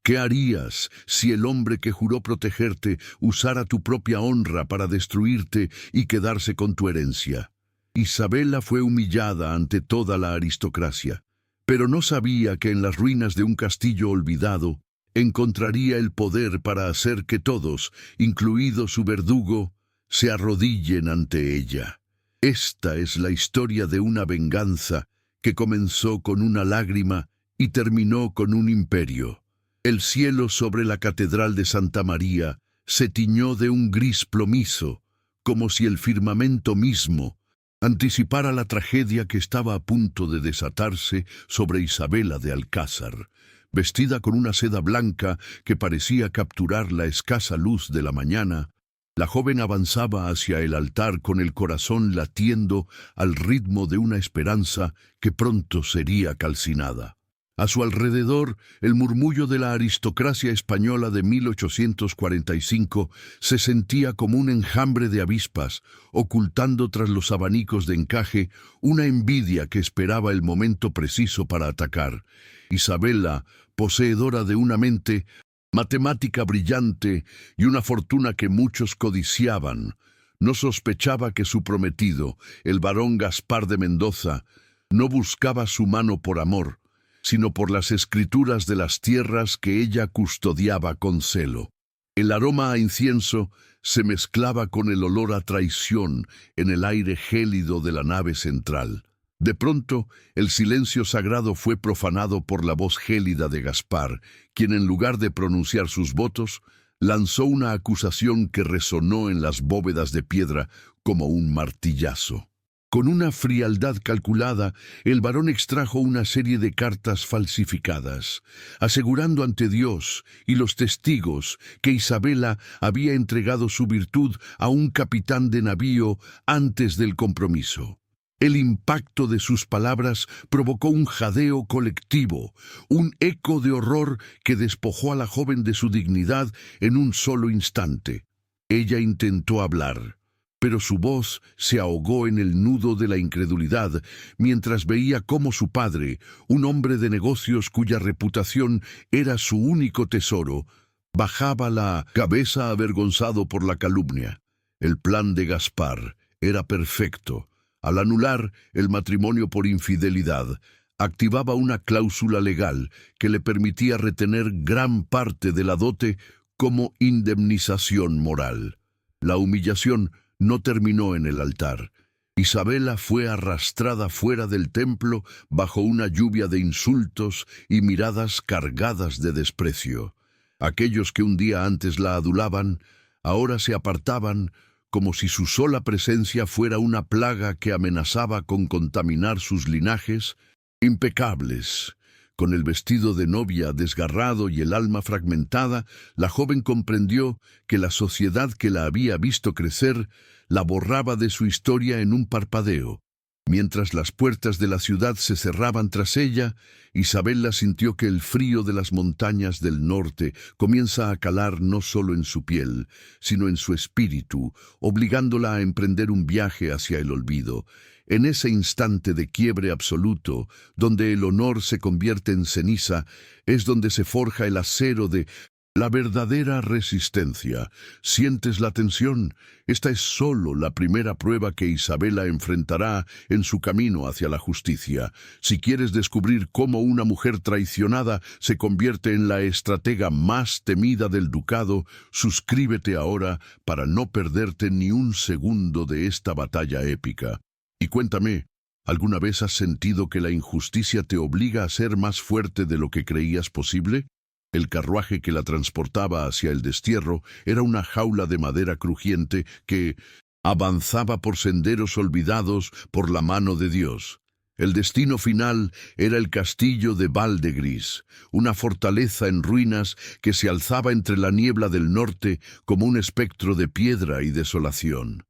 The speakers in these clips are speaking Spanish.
¿Qué harías si el hombre que juró protegerte usara tu propia honra para destruirte y quedarse con tu herencia? Isabela fue humillada ante toda la aristocracia, pero no sabía que en las ruinas de un castillo olvidado encontraría el poder para hacer que todos, incluido su verdugo, se arrodillen ante ella. Esta es la historia de una venganza que comenzó con una lágrima y terminó con un imperio. El cielo sobre la Catedral de Santa María se tiñó de un gris plomizo, como si el firmamento mismo anticipara la tragedia que estaba a punto de desatarse sobre Isabela de Alcázar. Vestida con una seda blanca que parecía capturar la escasa luz de la mañana, la joven avanzaba hacia el altar con el corazón latiendo al ritmo de una esperanza que pronto sería calcinada. A su alrededor, el murmullo de la aristocracia española de 1845 se sentía como un enjambre de avispas, ocultando tras los abanicos de encaje una envidia que esperaba el momento preciso para atacar. Isabela, poseedora de una mente matemática brillante y una fortuna que muchos codiciaban, no sospechaba que su prometido, el barón Gaspar de Mendoza, no buscaba su mano por amor, sino por las escrituras de las tierras que ella custodiaba con celo. El aroma a incienso se mezclaba con el olor a traición en el aire gélido de la nave central. De pronto, el silencio sagrado fue profanado por la voz gélida de Gaspar, quien en lugar de pronunciar sus votos, lanzó una acusación que resonó en las bóvedas de piedra como un martillazo. Con una frialdad calculada, el varón extrajo una serie de cartas falsificadas, asegurando ante Dios y los testigos que Isabela había entregado su virtud a un capitán de navío antes del compromiso. El impacto de sus palabras provocó un jadeo colectivo, un eco de horror que despojó a la joven de su dignidad en un solo instante. Ella intentó hablar, pero su voz se ahogó en el nudo de la incredulidad mientras veía cómo su padre, un hombre de negocios cuya reputación era su único tesoro, bajaba la cabeza avergonzado por la calumnia. El plan de Gaspar era perfecto. Al anular el matrimonio por infidelidad, activaba una cláusula legal que le permitía retener gran parte de la dote como indemnización moral. La humillación no terminó en el altar. Isabela fue arrastrada fuera del templo bajo una lluvia de insultos y miradas cargadas de desprecio. Aquellos que un día antes la adulaban, ahora se apartaban como si su sola presencia fuera una plaga que amenazaba con contaminar sus linajes impecables. Con el vestido de novia desgarrado y el alma fragmentada, la joven comprendió que la sociedad que la había visto crecer la borraba de su historia en un parpadeo. Mientras las puertas de la ciudad se cerraban tras ella, Isabela sintió que el frío de las montañas del norte comienza a calar no solo en su piel, sino en su espíritu, obligándola a emprender un viaje hacia el olvido. En ese instante de quiebre absoluto, donde el honor se convierte en ceniza, es donde se forja el acero de la verdadera resistencia. ¿Sientes la tensión? Esta es solo la primera prueba que Isabela enfrentará en su camino hacia la justicia. Si quieres descubrir cómo una mujer traicionada se convierte en la estratega más temida del ducado, suscríbete ahora para no perderte ni un segundo de esta batalla épica. Y cuéntame, ¿alguna vez has sentido que la injusticia te obliga a ser más fuerte de lo que creías posible? El carruaje que la transportaba hacia el destierro era una jaula de madera crujiente que avanzaba por senderos olvidados por la mano de Dios. El destino final era el castillo de Valdegris, una fortaleza en ruinas que se alzaba entre la niebla del norte como un espectro de piedra y desolación.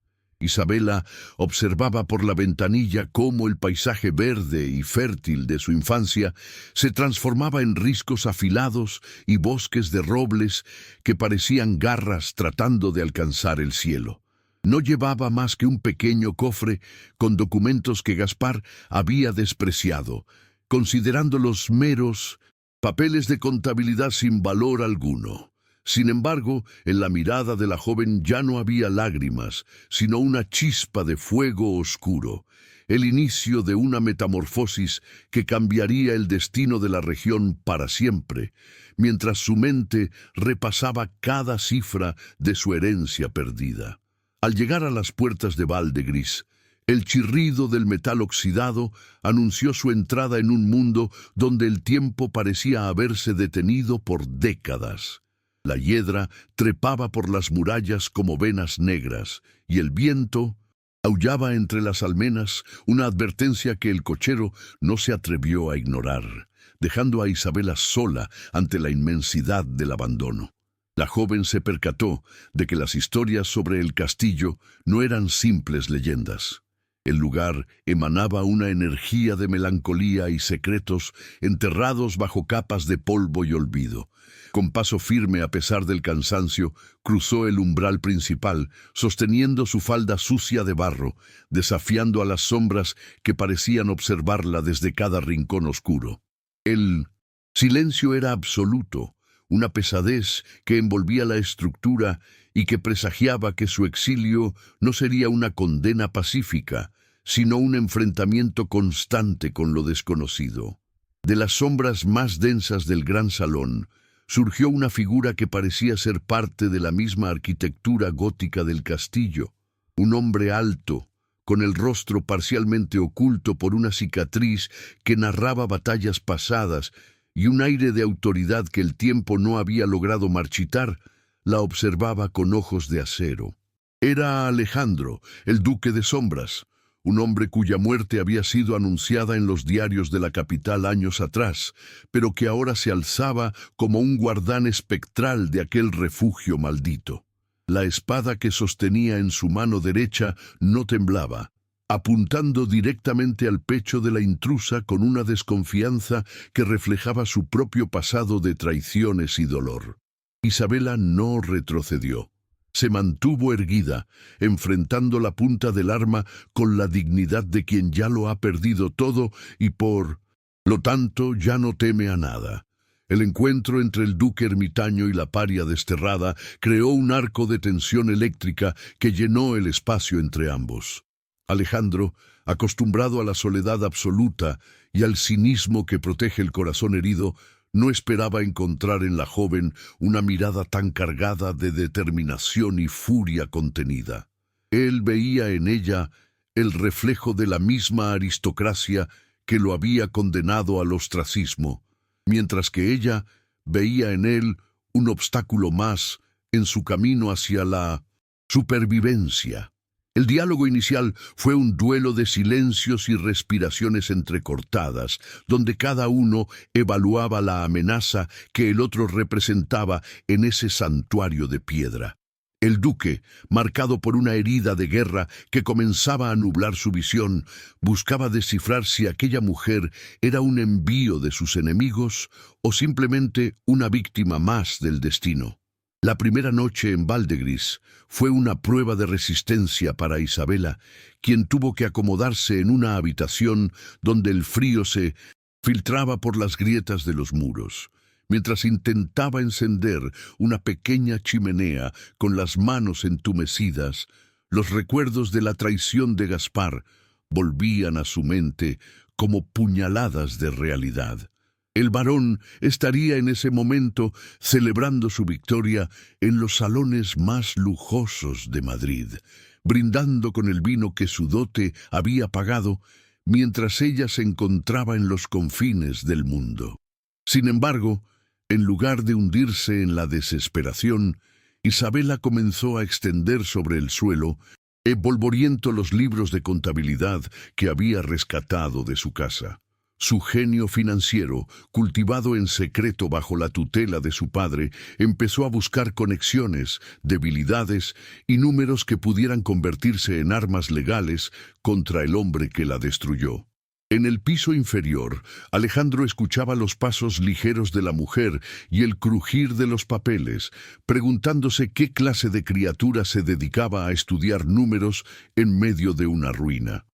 Isabela observaba por la ventanilla cómo el paisaje verde y fértil de su infancia se transformaba en riscos afilados y bosques de robles que parecían garras tratando de alcanzar el cielo. No llevaba más que un pequeño cofre con documentos que Gaspar había despreciado, considerándolos meros papeles de contabilidad sin valor alguno. Sin embargo, en la mirada de la joven ya no había lágrimas, sino una chispa de fuego oscuro, el inicio de una metamorfosis que cambiaría el destino de la región para siempre, mientras su mente repasaba cada cifra de su herencia perdida. Al llegar a las puertas de Valdegris, el chirrido del metal oxidado anunció su entrada en un mundo donde el tiempo parecía haberse detenido por décadas. La hiedra trepaba por las murallas como venas negras, y el viento aullaba entre las almenas, una advertencia que el cochero no se atrevió a ignorar, dejando a Isabela sola ante la inmensidad del abandono. La joven se percató de que las historias sobre el castillo no eran simples leyendas. El lugar emanaba una energía de melancolía y secretos enterrados bajo capas de polvo y olvido. Con paso firme a pesar del cansancio, cruzó el umbral principal, sosteniendo su falda sucia de barro, desafiando a las sombras que parecían observarla desde cada rincón oscuro. El silencio era absoluto, una pesadez que envolvía la estructura y que presagiaba que su exilio no sería una condena pacífica, sino un enfrentamiento constante con lo desconocido. De las sombras más densas del gran salón, surgió una figura que parecía ser parte de la misma arquitectura gótica del castillo. Un hombre alto, con el rostro parcialmente oculto por una cicatriz que narraba batallas pasadas y un aire de autoridad que el tiempo no había logrado marchitar, la observaba con ojos de acero. Era Alejandro, el duque de Sombras, un hombre cuya muerte había sido anunciada en los diarios de la capital años atrás, pero que ahora se alzaba como un guardián espectral de aquel refugio maldito. La espada que sostenía en su mano derecha no temblaba, apuntando directamente al pecho de la intrusa con una desconfianza que reflejaba su propio pasado de traiciones y dolor. Isabela no retrocedió. Se mantuvo erguida, enfrentando la punta del arma con la dignidad de quien ya lo ha perdido todo y por lo tanto ya no teme a nada. El encuentro entre el duque ermitaño y la paria desterrada creó un arco de tensión eléctrica que llenó el espacio entre ambos. Alejandro, acostumbrado a la soledad absoluta y al cinismo que protege el corazón herido, no esperaba encontrar en la joven una mirada tan cargada de determinación y furia contenida. Él veía en ella el reflejo de la misma aristocracia que lo había condenado al ostracismo, mientras que ella veía en él un obstáculo más en su camino hacia la supervivencia. El diálogo inicial fue un duelo de silencios y respiraciones entrecortadas, donde cada uno evaluaba la amenaza que el otro representaba en ese santuario de piedra. El duque, marcado por una herida de guerra que comenzaba a nublar su visión, buscaba descifrar si aquella mujer era un envío de sus enemigos o simplemente una víctima más del destino. La primera noche en Valdegris fue una prueba de resistencia para Isabela, quien tuvo que acomodarse en una habitación donde el frío se filtraba por las grietas de los muros. Mientras intentaba encender una pequeña chimenea con las manos entumecidas, los recuerdos de la traición de Gaspar volvían a su mente como puñaladas de realidad. El varón estaría en ese momento celebrando su victoria en los salones más lujosos de Madrid, brindando con el vino que su dote había pagado, mientras ella se encontraba en los confines del mundo. Sin embargo, en lugar de hundirse en la desesperación, Isabela comenzó a extender sobre el suelo, polvoriento los libros de contabilidad que había rescatado de su casa. Su genio financiero, cultivado en secreto bajo la tutela de su padre, empezó a buscar conexiones, debilidades y números que pudieran convertirse en armas legales contra el hombre que la destruyó. En el piso inferior, Alejandro escuchaba los pasos ligeros de la mujer y el crujir de los papeles, preguntándose qué clase de criatura se dedicaba a estudiar números en medio de una ruina.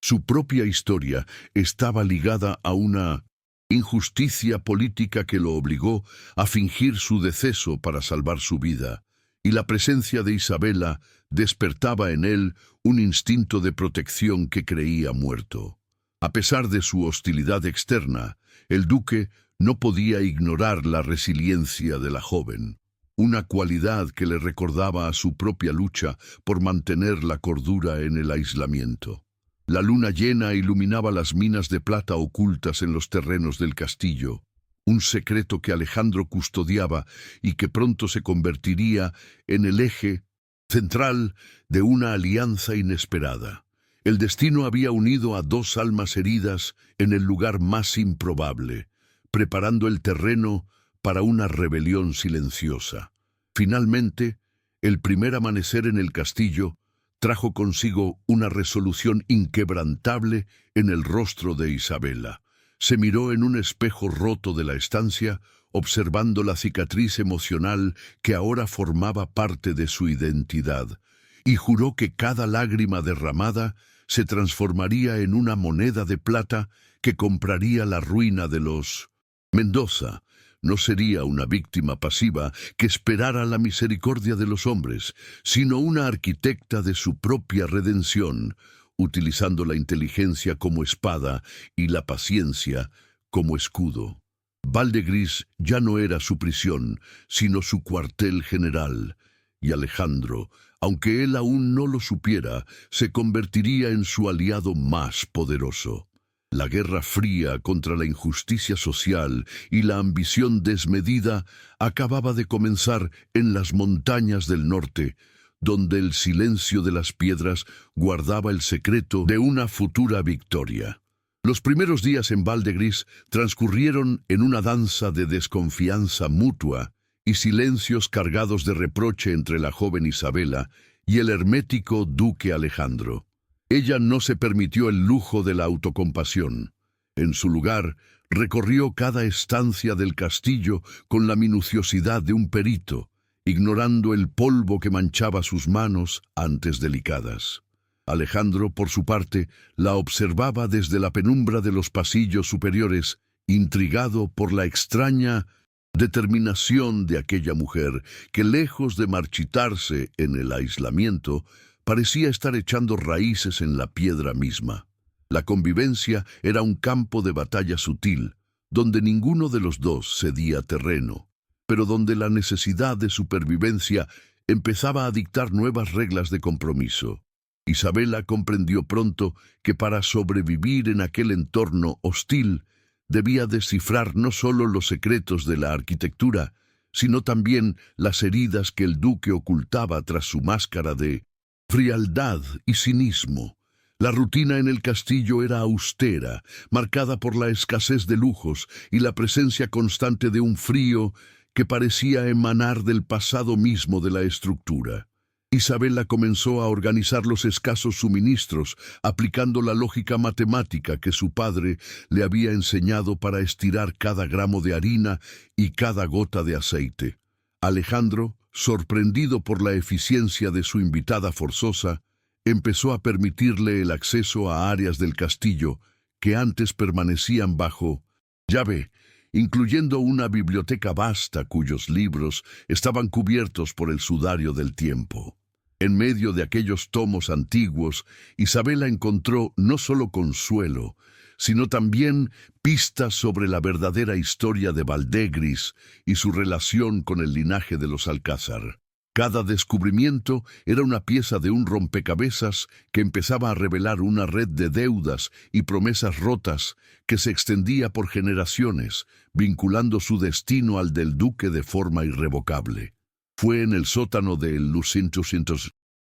Su propia historia estaba ligada a una injusticia política que lo obligó a fingir su deceso para salvar su vida, y la presencia de Isabela despertaba en él un instinto de protección que creía muerto. A pesar de su hostilidad externa, el duque no podía ignorar la resiliencia de la joven, una cualidad que le recordaba a su propia lucha por mantener la cordura en el aislamiento. La luna llena iluminaba las minas de plata ocultas en los terrenos del castillo, un secreto que Alejandro custodiaba y que pronto se convertiría en el eje central de una alianza inesperada. El destino había unido a dos almas heridas en el lugar más improbable, preparando el terreno para una rebelión silenciosa. Finalmente, el primer amanecer en el castillo trajo consigo una resolución inquebrantable en el rostro de Isabela. Se miró en un espejo roto de la estancia, observando la cicatriz emocional que ahora formaba parte de su identidad, y juró que cada lágrima derramada se transformaría en una moneda de plata que compraría la ruina de los Mendoza. No sería una víctima pasiva que esperara la misericordia de los hombres, sino una arquitecta de su propia redención, utilizando la inteligencia como espada y la paciencia como escudo. Valdegris ya no era su prisión, sino su cuartel general, y Alejandro, aunque él aún no lo supiera, se convertiría en su aliado más poderoso. La guerra fría contra la injusticia social y la ambición desmedida acababa de comenzar en las montañas del norte, donde el silencio de las piedras guardaba el secreto de una futura victoria. Los primeros días en Valdegris transcurrieron en una danza de desconfianza mutua y silencios cargados de reproche entre la joven Isabela y el hermético duque Alejandro. Ella no se permitió el lujo de la autocompasión. En su lugar, recorrió cada estancia del castillo con la minuciosidad de un perito, ignorando el polvo que manchaba sus manos antes delicadas. Alejandro, por su parte, la observaba desde la penumbra de los pasillos superiores, intrigado por la extraña determinación de aquella mujer que, lejos de marchitarse en el aislamiento, parecía estar echando raíces en la piedra misma. La convivencia era un campo de batalla sutil, donde ninguno de los dos cedía terreno, pero donde la necesidad de supervivencia empezaba a dictar nuevas reglas de compromiso. Isabela comprendió pronto que para sobrevivir en aquel entorno hostil debía descifrar no solo los secretos de la arquitectura, sino también las heridas que el duque ocultaba tras su máscara de frialdad y cinismo. La rutina en el castillo era austera, marcada por la escasez de lujos y la presencia constante de un frío que parecía emanar del pasado mismo de la estructura. Isabela comenzó a organizar los escasos suministros, aplicando la lógica matemática que su padre le había enseñado para estirar cada gramo de harina y cada gota de aceite. Alejandro, sorprendido por la eficiencia de su invitada forzosa, empezó a permitirle el acceso a áreas del castillo que antes permanecían bajo llave, incluyendo una biblioteca vasta cuyos libros estaban cubiertos por el sudario del tiempo. En medio de aquellos tomos antiguos, Isabela encontró no solo consuelo, sino también pistas sobre la verdadera historia de Valdegris y su relación con el linaje de los Alcázar. Cada descubrimiento era una pieza de un rompecabezas que empezaba a revelar una red de deudas y promesas rotas que se extendía por generaciones, vinculando su destino al del duque de forma irrevocable. Fue en el sótano de Lucintus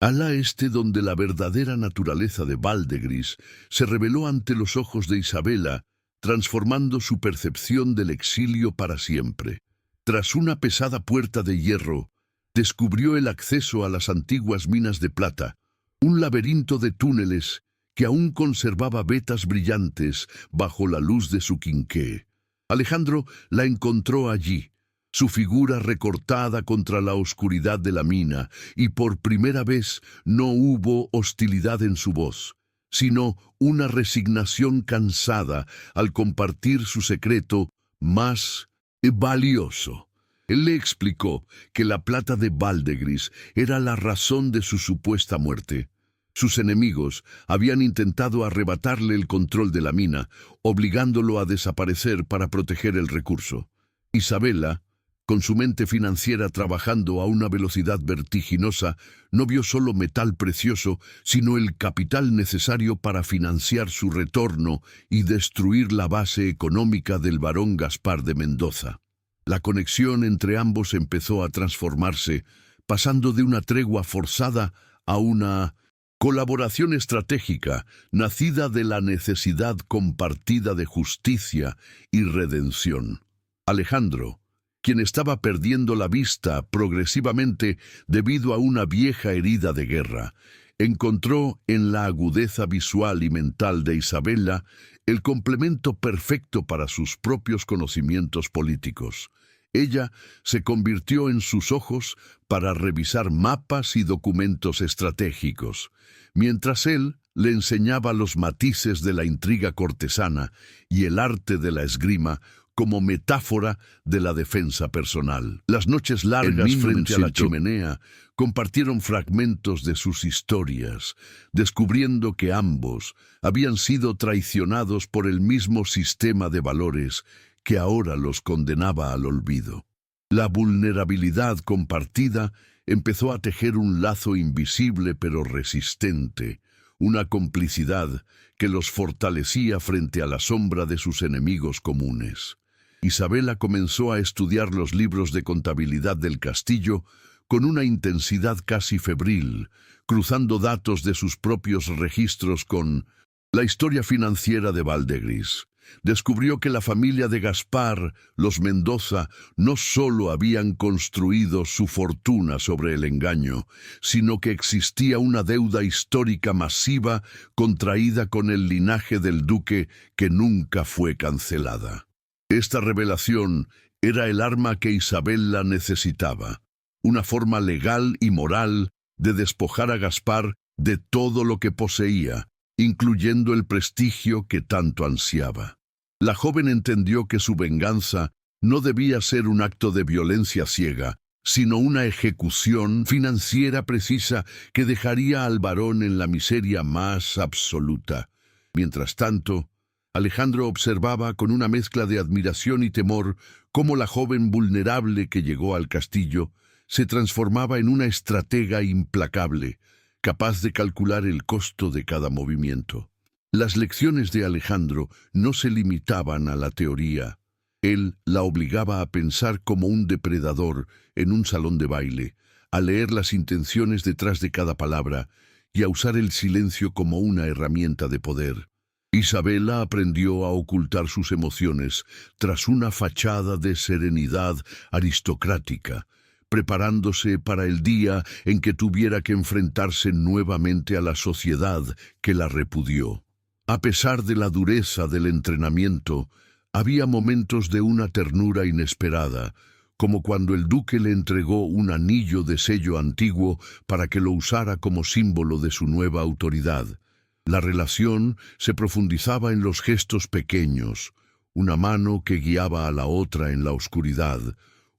al este donde la verdadera naturaleza de Valdegris se reveló ante los ojos de Isabela, transformando su percepción del exilio para siempre. Tras una pesada puerta de hierro, descubrió el acceso a las antiguas minas de plata, un laberinto de túneles que aún conservaba vetas brillantes bajo la luz de su quinqué. Alejandro la encontró allí, su figura recortada contra la oscuridad de la mina, y por primera vez no hubo hostilidad en su voz, sino una resignación cansada al compartir su secreto más valioso. Él le explicó que la plata de Baldegris era la razón de su supuesta muerte. Sus enemigos habían intentado arrebatarle el control de la mina, obligándolo a desaparecer para proteger el recurso. Isabela, con su mente financiera trabajando a una velocidad vertiginosa, no vio solo metal precioso, sino el capital necesario para financiar su retorno y destruir la base económica del barón Gaspar de Mendoza. La conexión entre ambos empezó a transformarse, pasando de una tregua forzada a una colaboración estratégica, nacida de la necesidad compartida de justicia y redención. Alejandro, quien estaba perdiendo la vista progresivamente debido a una vieja herida de guerra, encontró en la agudeza visual y mental de Isabela el complemento perfecto para sus propios conocimientos políticos. Ella se convirtió en sus ojos para revisar mapas y documentos estratégicos, mientras él le enseñaba los matices de la intriga cortesana y el arte de la esgrima como metáfora de la defensa personal. Las noches largas frente a la chimenea compartieron fragmentos de sus historias, descubriendo que ambos habían sido traicionados por el mismo sistema de valores que ahora los condenaba al olvido. La vulnerabilidad compartida empezó a tejer un lazo invisible pero resistente, una complicidad que los fortalecía frente a la sombra de sus enemigos comunes. Isabela comenzó a estudiar los libros de contabilidad del castillo con una intensidad casi febril, cruzando datos de sus propios registros con la historia financiera de Baldegris. Descubrió que la familia de Gaspar, los Mendoza, no solo habían construido su fortuna sobre el engaño, sino que existía una deuda histórica masiva contraída con el linaje del duque que nunca fue cancelada. Esta revelación era el arma que Isabela necesitaba, una forma legal y moral de despojar a Gaspar de todo lo que poseía, incluyendo el prestigio que tanto ansiaba. La joven entendió que su venganza no debía ser un acto de violencia ciega, sino una ejecución financiera precisa que dejaría al varón en la miseria más absoluta. Mientras tanto, Alejandro observaba con una mezcla de admiración y temor cómo la joven vulnerable que llegó al castillo se transformaba en una estratega implacable, capaz de calcular el costo de cada movimiento. Las lecciones de Alejandro no se limitaban a la teoría. Él la obligaba a pensar como un depredador en un salón de baile, a leer las intenciones detrás de cada palabra y a usar el silencio como una herramienta de poder. Isabela aprendió a ocultar sus emociones tras una fachada de serenidad aristocrática, preparándose para el día en que tuviera que enfrentarse nuevamente a la sociedad que la repudió. A pesar de la dureza del entrenamiento, había momentos de una ternura inesperada, como cuando el duque le entregó un anillo de sello antiguo para que lo usara como símbolo de su nueva autoridad. La relación se profundizaba en los gestos pequeños, una mano que guiaba a la otra en la oscuridad,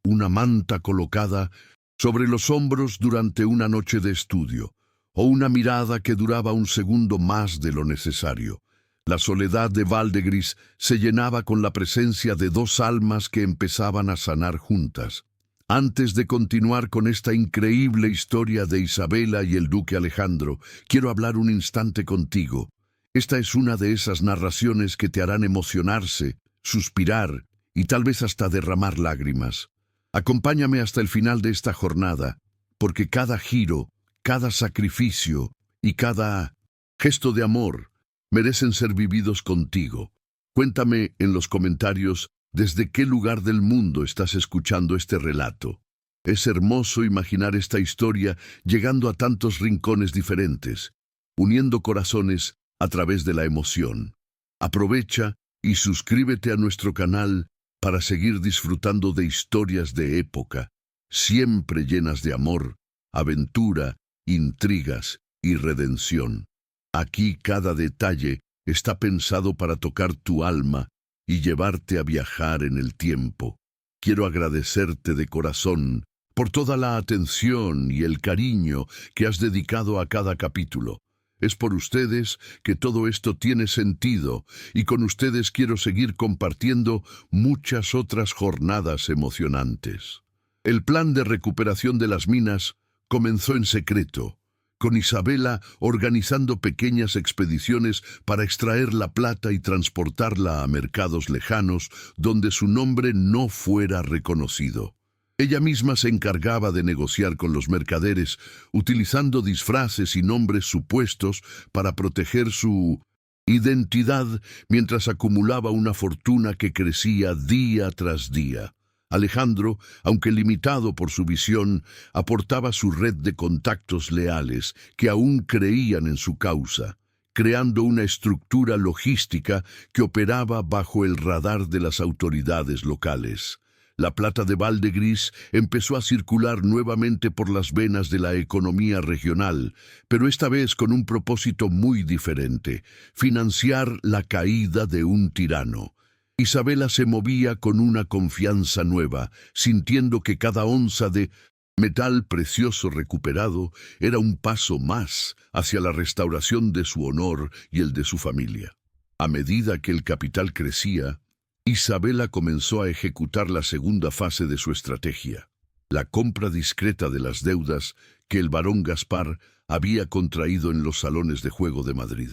una manta colocada sobre los hombros durante una noche de estudio, o una mirada que duraba un segundo más de lo necesario. La soledad de Baldegris se llenaba con la presencia de dos almas que empezaban a sanar juntas. Antes de continuar con esta increíble historia de Isabela y el duque Alejandro, quiero hablar un instante contigo. Esta es una de esas narraciones que te harán emocionarse, suspirar y tal vez hasta derramar lágrimas. Acompáñame hasta el final de esta jornada, porque cada giro, cada sacrificio y cada gesto de amor merecen ser vividos contigo. Cuéntame en los comentarios desde qué lugar del mundo estás escuchando este relato. Es hermoso imaginar esta historia llegando a tantos rincones diferentes, uniendo corazones a través de la emoción. Aprovecha y suscríbete a nuestro canal para seguir disfrutando de historias de época, siempre llenas de amor, aventura, intrigas y redención. Aquí cada detalle está pensado para tocar tu alma y llevarte a viajar en el tiempo. Quiero agradecerte de corazón por toda la atención y el cariño que has dedicado a cada capítulo. Es por ustedes que todo esto tiene sentido y con ustedes quiero seguir compartiendo muchas otras jornadas emocionantes. El plan de recuperación de las minas comenzó en secreto, con Isabela organizando pequeñas expediciones para extraer la plata y transportarla a mercados lejanos donde su nombre no fuera reconocido. Ella misma se encargaba de negociar con los mercaderes, utilizando disfraces y nombres supuestos para proteger su identidad mientras acumulaba una fortuna que crecía día tras día. Alejandro, aunque limitado por su visión, aportaba su red de contactos leales que aún creían en su causa, creando una estructura logística que operaba bajo el radar de las autoridades locales. La plata de Valdegris empezó a circular nuevamente por las venas de la economía regional, pero esta vez con un propósito muy diferente: financiar la caída de un tirano. Isabela se movía con una confianza nueva, sintiendo que cada onza de metal precioso recuperado era un paso más hacia la restauración de su honor y el de su familia. A medida que el capital crecía, Isabela comenzó a ejecutar la segunda fase de su estrategia, la compra discreta de las deudas que el barón Gaspar había contraído en los salones de juego de Madrid.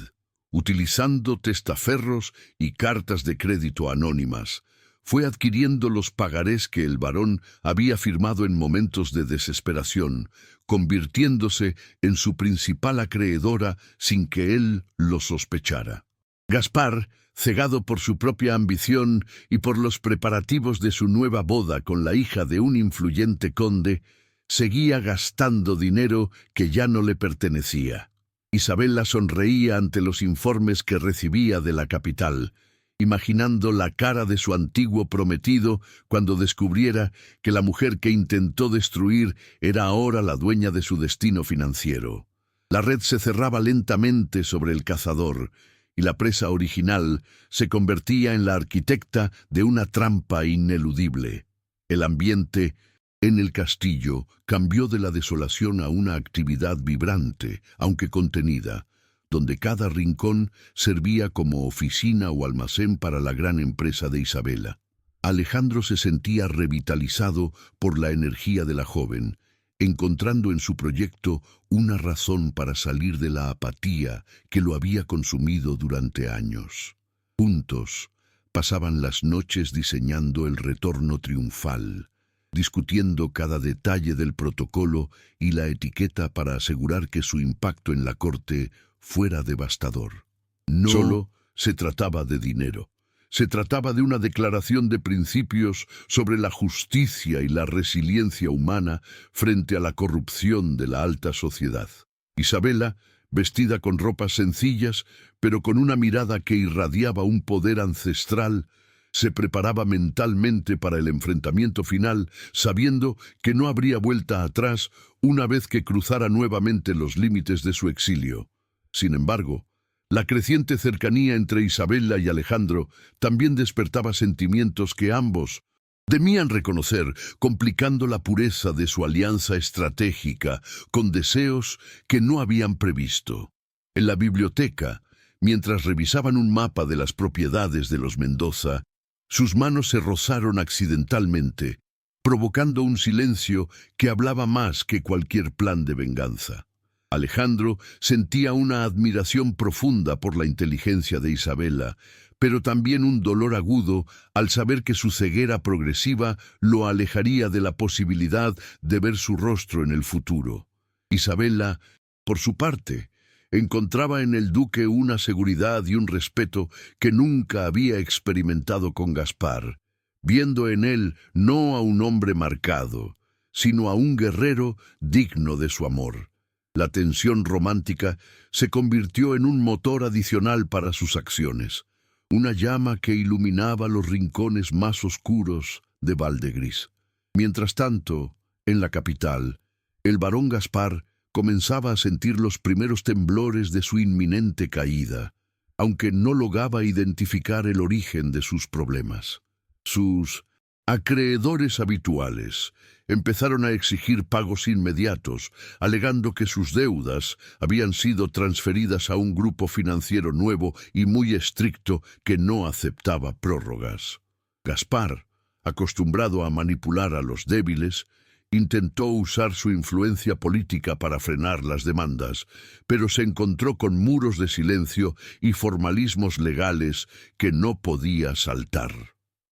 Utilizando testaferros y cartas de crédito anónimas, fue adquiriendo los pagarés que el barón había firmado en momentos de desesperación, convirtiéndose en su principal acreedora sin que él lo sospechara. Gaspar, cegado por su propia ambición y por los preparativos de su nueva boda con la hija de un influyente conde, seguía gastando dinero que ya no le pertenecía. Isabela sonreía ante los informes que recibía de la capital, imaginando la cara de su antiguo prometido cuando descubriera que la mujer que intentó destruir era ahora la dueña de su destino financiero. La red se cerraba lentamente sobre el cazador, y la presa original se convertía en la arquitecta de una trampa ineludible. El ambiente en el castillo cambió de la desolación a una actividad vibrante, aunque contenida, donde cada rincón servía como oficina o almacén para la gran empresa de Isabela. Alejandro se sentía revitalizado por la energía de la joven, encontrando en su proyecto una razón para salir de la apatía que lo había consumido durante años. Juntos pasaban las noches diseñando el retorno triunfal, discutiendo cada detalle del protocolo y la etiqueta para asegurar que su impacto en la corte fuera devastador. No solo se trataba de dinero. Se trataba de una declaración de principios sobre la justicia y la resiliencia humana frente a la corrupción de la alta sociedad. Isabela, vestida con ropas sencillas, pero con una mirada que irradiaba un poder ancestral, se preparaba mentalmente para el enfrentamiento final, sabiendo que no habría vuelta atrás una vez que cruzara nuevamente los límites de su exilio. Sin embargo, la creciente cercanía entre Isabela y Alejandro también despertaba sentimientos que ambos temían reconocer, complicando la pureza de su alianza estratégica con deseos que no habían previsto. En la biblioteca, mientras revisaban un mapa de las propiedades de los Mendoza, sus manos se rozaron accidentalmente, provocando un silencio que hablaba más que cualquier plan de venganza. Alejandro sentía una admiración profunda por la inteligencia de Isabela, pero también un dolor agudo al saber que su ceguera progresiva lo alejaría de la posibilidad de ver su rostro en el futuro. Isabela, por su parte, encontraba en el duque una seguridad y un respeto que nunca había experimentado con Gaspar, viendo en él no a un hombre marcado, sino a un guerrero digno de su amor. La tensión romántica se convirtió en un motor adicional para sus acciones, una llama que iluminaba los rincones más oscuros de Valdegris. Mientras tanto, en la capital, el barón Gaspar comenzaba a sentir los primeros temblores de su inminente caída, aunque no lograba identificar el origen de sus problemas. Sus acreedores habituales empezaron a exigir pagos inmediatos, alegando que sus deudas habían sido transferidas a un grupo financiero nuevo y muy estricto que no aceptaba prórrogas. Gaspar, acostumbrado a manipular a los débiles, intentó usar su influencia política para frenar las demandas, pero se encontró con muros de silencio y formalismos legales que no podía saltar.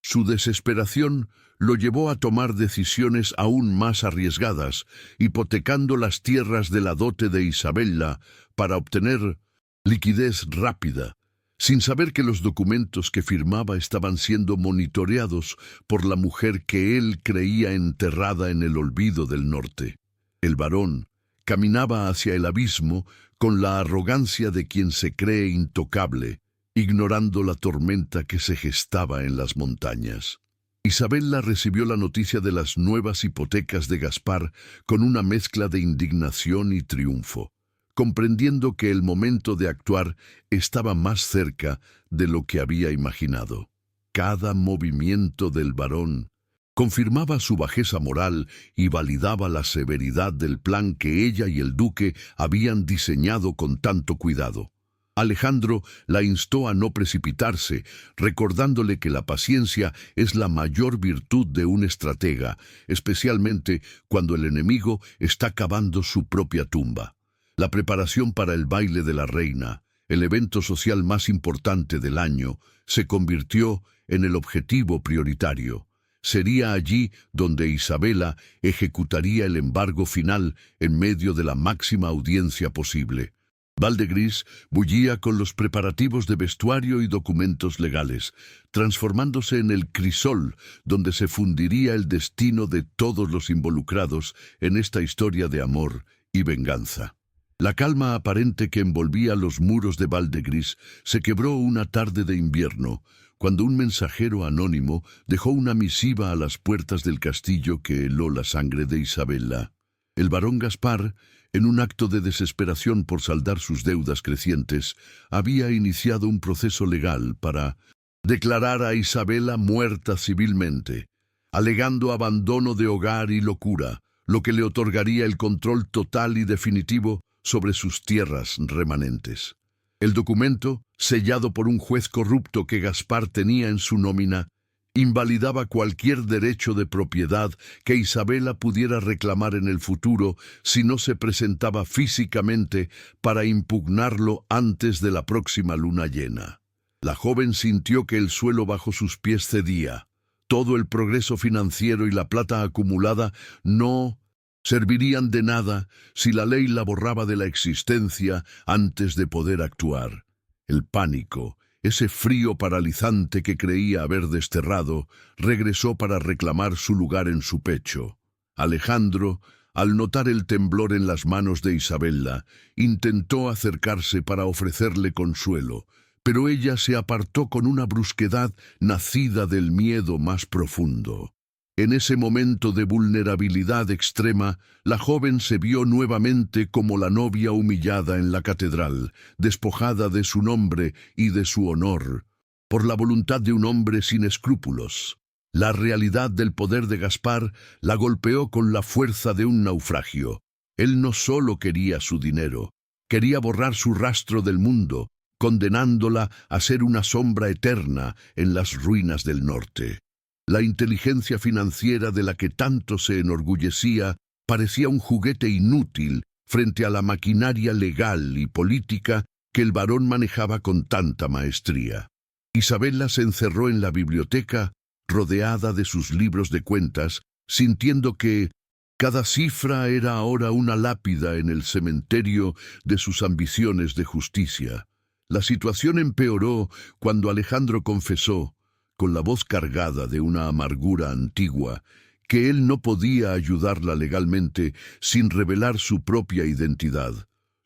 Su desesperación lo llevó a tomar decisiones aún más arriesgadas, hipotecando las tierras de la dote de Isabella para obtener liquidez rápida, sin saber que los documentos que firmaba estaban siendo monitoreados por la mujer que él creía enterrada en el olvido del norte. El varón caminaba hacia el abismo con la arrogancia de quien se cree intocable, ignorando la tormenta que se gestaba en las montañas. Isabella recibió la noticia de las nuevas hipotecas de Gaspar con una mezcla de indignación y triunfo, comprendiendo que el momento de actuar estaba más cerca de lo que había imaginado. Cada movimiento del varón confirmaba su bajeza moral y validaba la severidad del plan que ella y el duque habían diseñado con tanto cuidado. Alejandro la instó a no precipitarse, recordándole que la paciencia es la mayor virtud de un estratega, especialmente cuando el enemigo está cavando su propia tumba. La preparación para el baile de la reina, el evento social más importante del año, se convirtió en el objetivo prioritario. Sería allí donde Isabella ejecutaría el embargo final en medio de la máxima audiencia posible. Valdegris bullía con los preparativos de vestuario y documentos legales, transformándose en el crisol donde se fundiría el destino de todos los involucrados en esta historia de amor y venganza. La calma aparente que envolvía los muros de Valdegris se quebró una tarde de invierno, cuando un mensajero anónimo dejó una misiva a las puertas del castillo que heló la sangre de Isabella. El barón Gaspar, en un acto de desesperación por saldar sus deudas crecientes, había iniciado un proceso legal para declarar a Isabella muerta civilmente, alegando abandono de hogar y locura, lo que le otorgaría el control total y definitivo sobre sus tierras remanentes. El documento, sellado por un juez corrupto que Gaspar tenía en su nómina, invalidaba cualquier derecho de propiedad que Isabella pudiera reclamar en el futuro si no se presentaba físicamente para impugnarlo antes de la próxima luna llena. La joven sintió que el suelo bajo sus pies cedía. Todo el progreso financiero y la plata acumulada no servirían de nada si la ley la borraba de la existencia antes de poder actuar. El pánico, ese frío paralizante que creía haber desterrado, regresó para reclamar su lugar en su pecho. Alejandro, al notar el temblor en las manos de Isabella, intentó acercarse para ofrecerle consuelo, pero ella se apartó con una brusquedad nacida del miedo más profundo. En ese momento de vulnerabilidad extrema, la joven se vio nuevamente como la novia humillada en la catedral, despojada de su nombre y de su honor, por la voluntad de un hombre sin escrúpulos. La realidad del poder de Gaspar la golpeó con la fuerza de un naufragio. Él no solo quería su dinero, quería borrar su rastro del mundo, condenándola a ser una sombra eterna en las ruinas del norte. La inteligencia financiera de la que tanto se enorgullecía parecía un juguete inútil frente a la maquinaria legal y política que el varón manejaba con tanta maestría. Isabella se encerró en la biblioteca, rodeada de sus libros de cuentas, sintiendo que cada cifra era ahora una lápida en el cementerio de sus ambiciones de justicia. La situación empeoró cuando Alejandro confesó, con la voz cargada de una amargura antigua, que él no podía ayudarla legalmente sin revelar su propia identidad,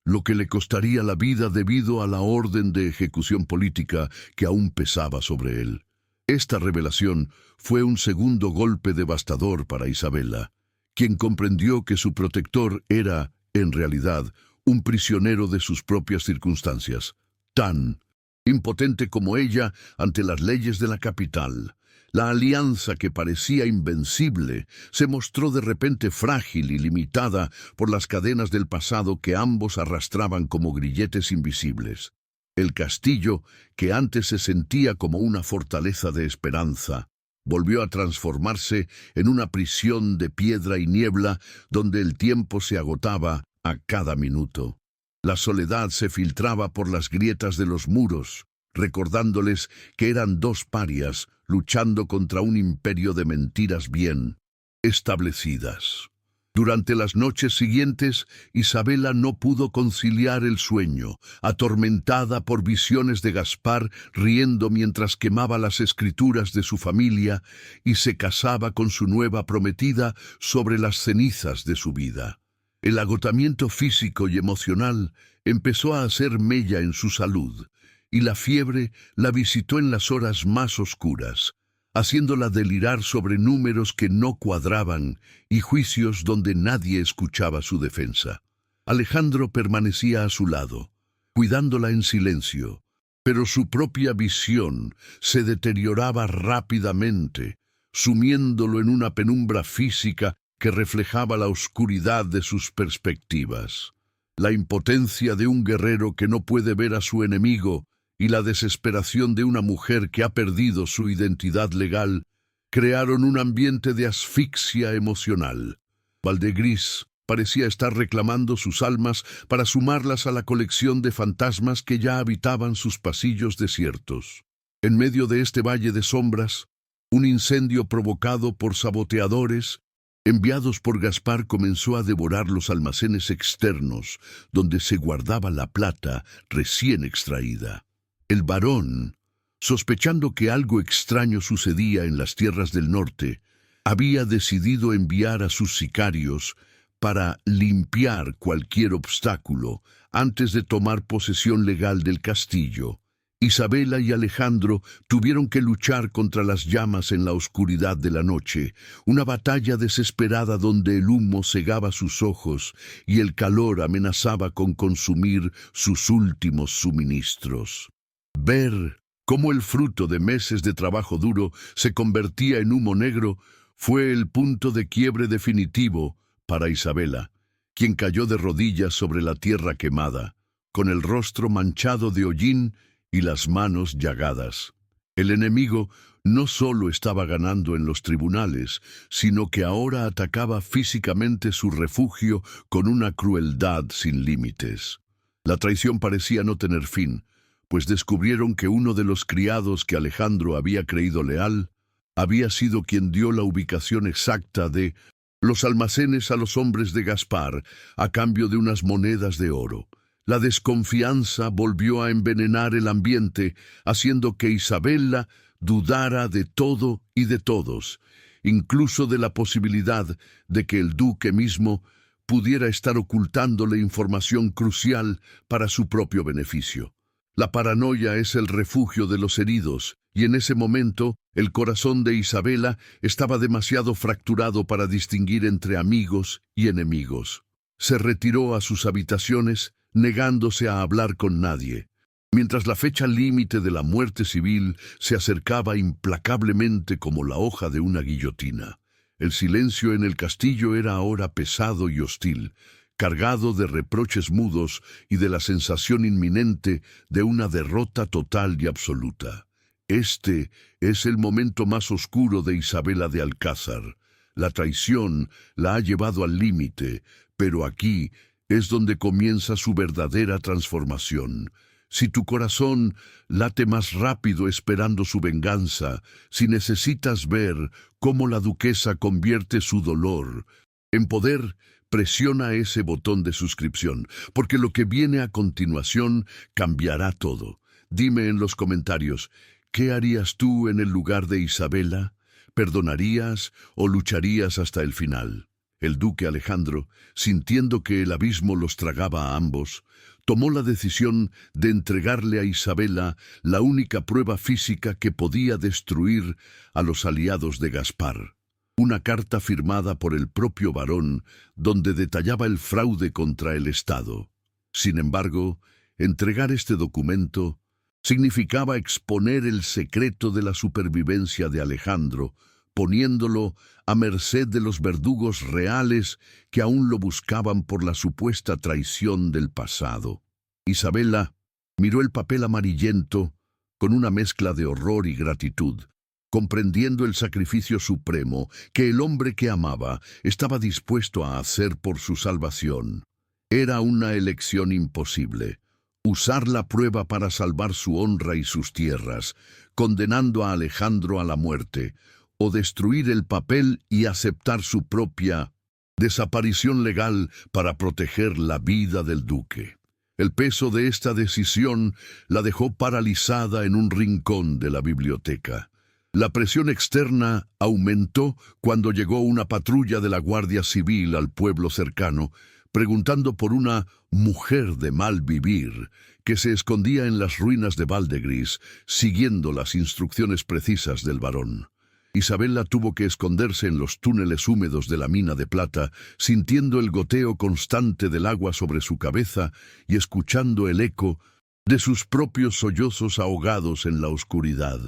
lo que le costaría la vida debido a la orden de ejecución política que aún pesaba sobre él. Esta revelación fue un segundo golpe devastador para Isabella, quien comprendió que su protector era, en realidad, un prisionero de sus propias circunstancias, tan impotente como ella ante las leyes de la capital. La alianza que parecía invencible se mostró de repente frágil y limitada por las cadenas del pasado que ambos arrastraban como grilletes invisibles. El castillo, que antes se sentía como una fortaleza de esperanza, volvió a transformarse en una prisión de piedra y niebla donde el tiempo se agotaba a cada minuto. La soledad se filtraba por las grietas de los muros, recordándoles que eran dos parias luchando contra un imperio de mentiras bien establecidas. Durante las noches siguientes, Isabela no pudo conciliar el sueño, atormentada por visiones de Gaspar riendo mientras quemaba las escrituras de su familia y se casaba con su nueva prometida sobre las cenizas de su vida. El agotamiento físico y emocional empezó a hacer mella en su salud, y la fiebre la visitó en las horas más oscuras, haciéndola delirar sobre números que no cuadraban y juicios donde nadie escuchaba su defensa. Alejandro permanecía a su lado, cuidándola en silencio, pero su propia visión se deterioraba rápidamente, sumiéndolo en una penumbra física que reflejaba la oscuridad de sus perspectivas. La impotencia de un guerrero que no puede ver a su enemigo y la desesperación de una mujer que ha perdido su identidad legal crearon un ambiente de asfixia emocional. Valdegris parecía estar reclamando sus almas para sumarlas a la colección de fantasmas que ya habitaban sus pasillos desiertos. En medio de este valle de sombras, un incendio provocado por saboteadores enviados por Gaspar comenzó a devorar los almacenes externos donde se guardaba la plata recién extraída. El barón, sospechando que algo extraño sucedía en las tierras del norte, había decidido enviar a sus sicarios para limpiar cualquier obstáculo antes de tomar posesión legal del castillo. Isabela y Alejandro tuvieron que luchar contra las llamas en la oscuridad de la noche, una batalla desesperada donde el humo cegaba sus ojos y el calor amenazaba con consumir sus últimos suministros. Ver cómo el fruto de meses de trabajo duro se convertía en humo negro fue el punto de quiebre definitivo para Isabela, quien cayó de rodillas sobre la tierra quemada, con el rostro manchado de hollín y las manos llagadas. El enemigo no solo estaba ganando en los tribunales, sino que ahora atacaba físicamente su refugio con una crueldad sin límites. La traición parecía no tener fin, pues descubrieron que uno de los criados que Alejandro había creído leal había sido quien dio la ubicación exacta de los almacenes a los hombres de Gaspar a cambio de unas monedas de oro. La desconfianza volvió a envenenar el ambiente, haciendo que Isabela dudara de todo y de todos, incluso de la posibilidad de que el duque mismo pudiera estar ocultándole información crucial para su propio beneficio. La paranoia es el refugio de los heridos, y en ese momento el corazón de Isabela estaba demasiado fracturado para distinguir entre amigos y enemigos. Se retiró a sus habitaciones, negándose a hablar con nadie, mientras la fecha límite de la muerte civil se acercaba implacablemente como la hoja de una guillotina. El silencio en el castillo era ahora pesado y hostil, cargado de reproches mudos y de la sensación inminente de una derrota total y absoluta. Este es el momento más oscuro de Isabela de Alcázar. La traición la ha llevado al límite, pero aquí es donde comienza su verdadera transformación. Si tu corazón late más rápido esperando su venganza, si necesitas ver cómo la duquesa convierte su dolor en poder, presiona ese botón de suscripción, porque lo que viene a continuación cambiará todo. Dime en los comentarios, ¿qué harías tú en el lugar de Isabela? ¿Perdonarías o lucharías hasta el final? El duque Alejandro, sintiendo que el abismo los tragaba a ambos, tomó la decisión de entregarle a Isabela la única prueba física que podía destruir a los aliados de Gaspar. una carta firmada por el propio varón donde detallaba el fraude contra el Estado. Sin embargo, entregar este documento significaba exponer el secreto de la supervivencia de Alejandro, poniéndolo a merced de los verdugos reales que aún lo buscaban por la supuesta traición del pasado. Isabela miró el papel amarillento con una mezcla de horror y gratitud, comprendiendo el sacrificio supremo que el hombre que amaba estaba dispuesto a hacer por su salvación. Era una elección imposible: usar la prueba para salvar su honra y sus tierras, condenando a Alejandro a la muerte, o destruir el papel y aceptar su propia desaparición legal para proteger la vida del duque. El peso de esta decisión la dejó paralizada en un rincón de la biblioteca. La presión externa aumentó cuando llegó una patrulla de la Guardia Civil al pueblo cercano, preguntando por una mujer de mal vivir que se escondía en las ruinas de Valdegris, siguiendo las instrucciones precisas del varón. Isabela tuvo que esconderse en los túneles húmedos de la mina de plata, sintiendo el goteo constante del agua sobre su cabeza y escuchando el eco de sus propios sollozos ahogados en la oscuridad.